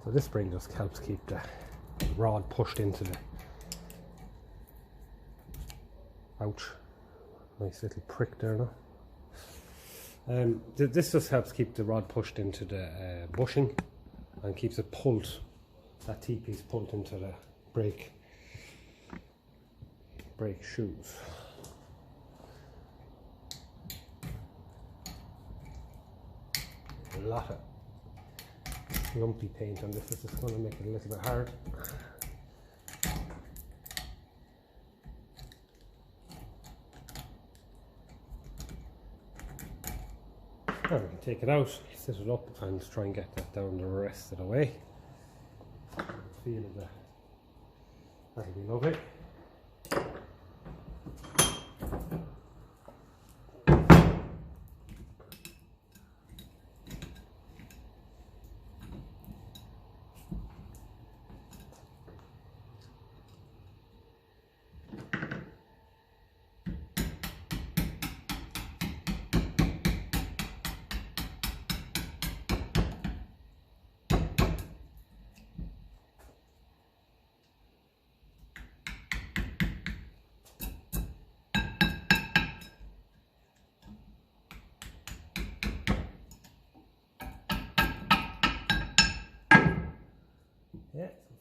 So this spring just helps keep the rod pushed into the, ouch, nice little prick there now. This just helps keep the rod pushed into the bushing and keeps it pulled, that T-piece pulled into the brake shoes. A lot of lumpy paint on this is just going to make it a little bit hard. Now we can take it out, set it up and try and get that down the rest of the way. Feel of that. That'll be lovely.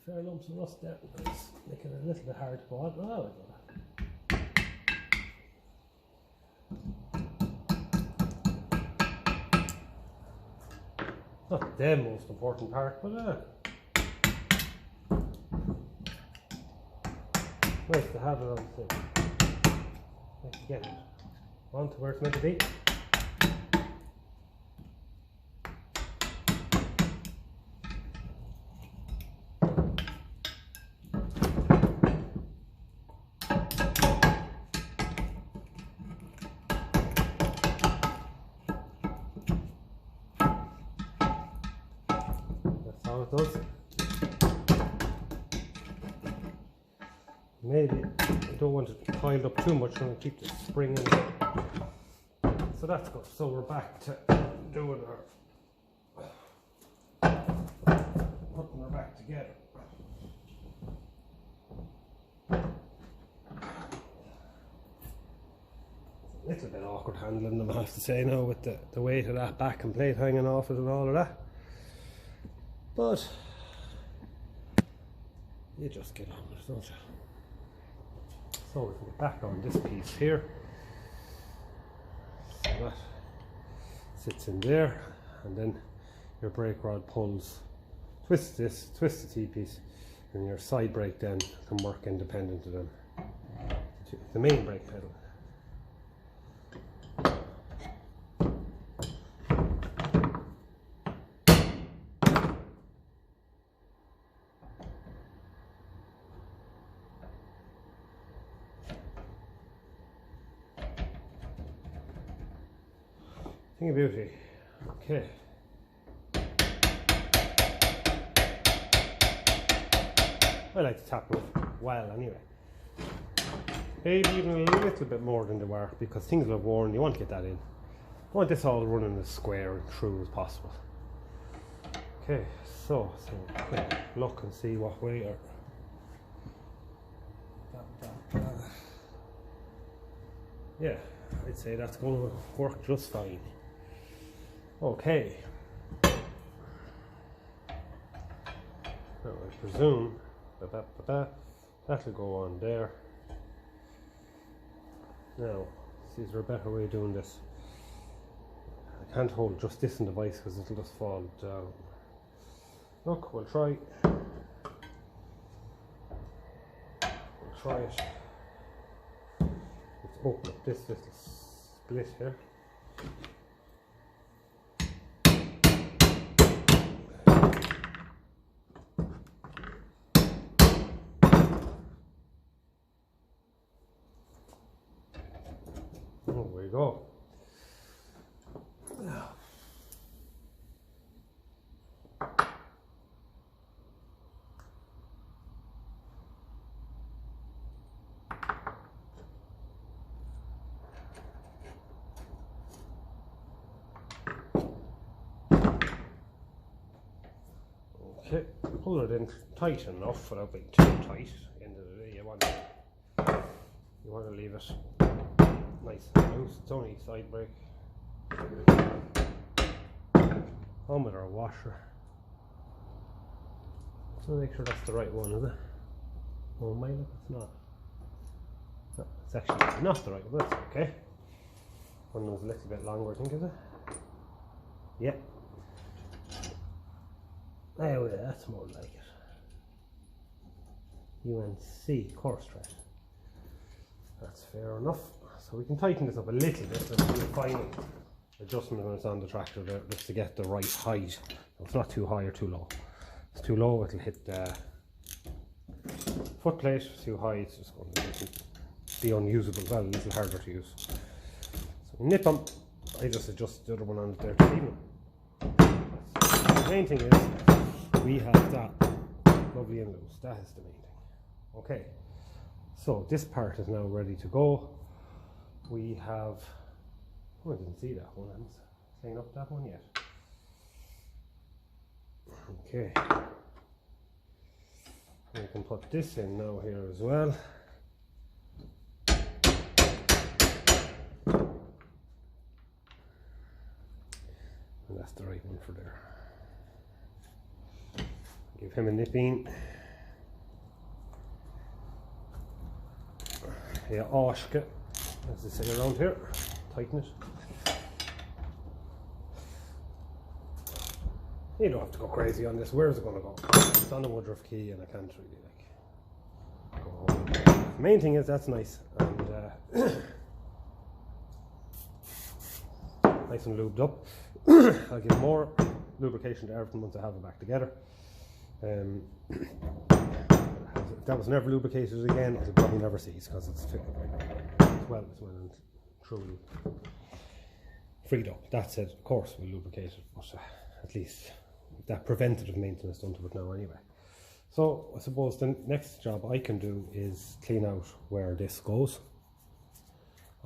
fair lumps of rust there. It's making it a little bit hard to go on. Oh, we got that. Not the most important part, but nice to have it on the thing. Nice to get it on to where it's meant to be. Does. Maybe I don't want it piled up too much. I'm going to keep the spring in there. So that's good. So we're back to doing putting her back together. It's a little bit awkward handling them, I have to say now, with the weight of that back and plate hanging off it and all of that. But you just get on with it, don't you? So we can get back on this piece here. So that sits in there, and then your brake rod pulls, twists this, twists the T-piece, and your side brake then can work independent of them. The main brake pedal. Thing of beauty. Okay. I like to tap it well anyway. Maybe even a little bit more than they were, because things are worn. You want to get that in. You want this all running as square and true as possible. Okay, so quick look and see what way are. Yeah, I'd say that's going to work just fine. Okay. Now I presume that'll go on there. Now, is there a better way of doing this? I can't hold just this in the vise because it'll just fall down. Look, we'll try. We'll try it. Let's open up this little split here. There we go. Okay, pull it in tight enough without being too tight. At the end of the day, you want to leave it nice and loose. It's only side brake. On with our washer. So make sure that's the right one, is it? Oh, maybe it's not. No, it's actually not the right one. That's okay. One was a little bit longer, I think, is it? Yep. Oh yeah, that's more like it. UNC course thread. That's fair enough. So we can tighten this up a little bit and do a final adjustment when it's on the tractor there, just to get the right height. It's not too high or too low. If it's too low, it'll hit the foot plate. If it's too high, it's just going to be unusable. Well, a little harder to use. So we nip them. I just adjust the other one on there to even. The main thing is we have that lovely and loose. That is the main thing. Okay. So this part is now ready to go. We have, oh, I didn't see that one. I haven't hanging up that one yet. Okay. We can put this in now here as well. And that's the right one for there. Give him a nipping. áisce, as they say around here, tighten it. You don't have to go crazy on this. Where's it going to go? It's on the Woodruff key and I can't really like go home. The main thing is that's nice and nice and lubed up. I'll give more lubrication to everything once I have it back together. If that was never lubricated again, I'll probably never cease because it's well and truly freed up. That said, of course we'll lubricate it, but at least that preventative maintenance done to it now anyway. So I suppose the next job I can do is clean out where this goes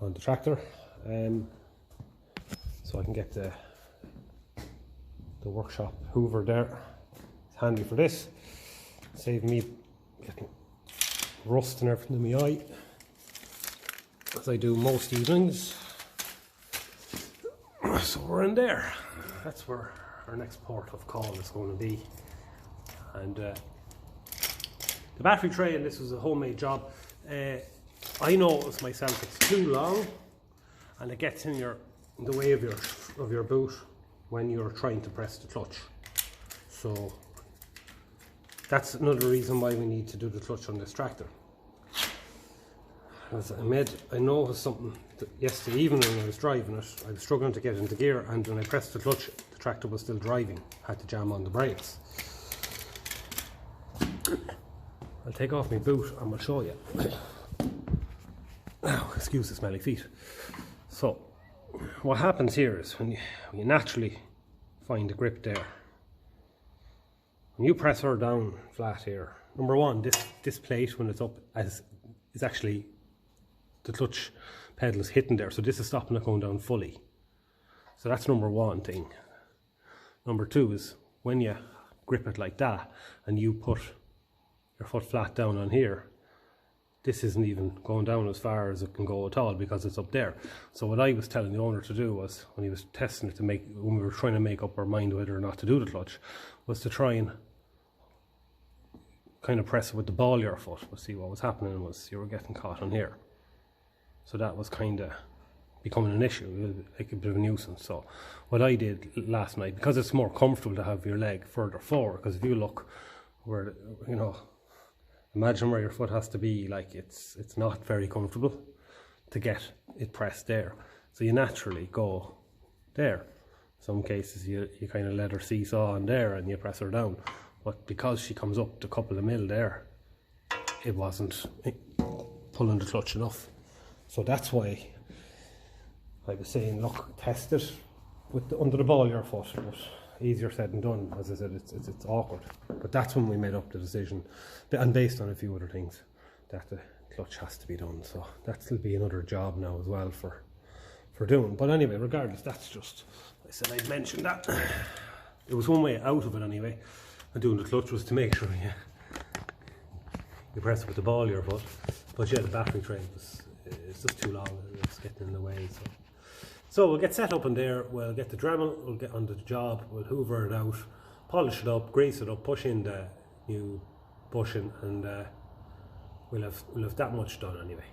on the tractor, so I can get the workshop hoover there. It's handy for this, save me getting rust and everything in my eye as I do most evenings. So we're in there. That's where our next port of call is going to be. And the battery tray, and this was a homemade job. I noticed myself it's too long and it gets in the way of your boot when you're trying to press the clutch. So that's another reason why we need to do the clutch on this tractor. As I noticed something yesterday evening when I was driving it. I was struggling to get into gear, and when I pressed the clutch, the tractor was still driving. Had to jam on the brakes. I'll take off my boot and we'll show you. Oh, excuse the smelly feet. So, what happens here is when you naturally find the grip there, when you press her down flat here, number one, this plate when it's up is actually, the clutch pedal is hitting there, so this is stopping it going down fully. So that's number one thing. Number two is when you grip it like that and you put your foot flat down on here, this isn't even going down as far as it can go at all because it's up there. So what I was telling the owner to do was, when he was testing it when we were trying to make up our mind whether or not to do the clutch, was to try and kind of press it with the ball of your foot. But see, what was happening was you were getting caught on here. So that was kind of becoming an issue, like a bit of a nuisance. So what I did last night, because it's more comfortable to have your leg further forward, because if you look where, you know, imagine where your foot has to be, like it's not very comfortable to get it pressed there. So you naturally go there. Some cases you kind of let her seesaw on there and you press her down. But because she comes up the couple of mil there, it wasn't pulling the clutch enough. So that's why I was saying, look, test it with under the ball of your foot, but easier said than done. As I said, it's awkward. But that's when we made up the decision, and based on a few other things, that the clutch has to be done. So that'll be another job now as well for doing. But anyway, regardless, that's just, I said I'd mention that. It was one way out of it anyway, and doing the clutch was to make sure you press it with the ball of your foot. But yeah, the battery tray it's just too long, it's getting in the way. So we'll get set up in there, we'll get the Dremel, we'll get onto the job, we'll hoover it out, polish it up, grease it up, push in the new bushing, and we'll have that much done anyway.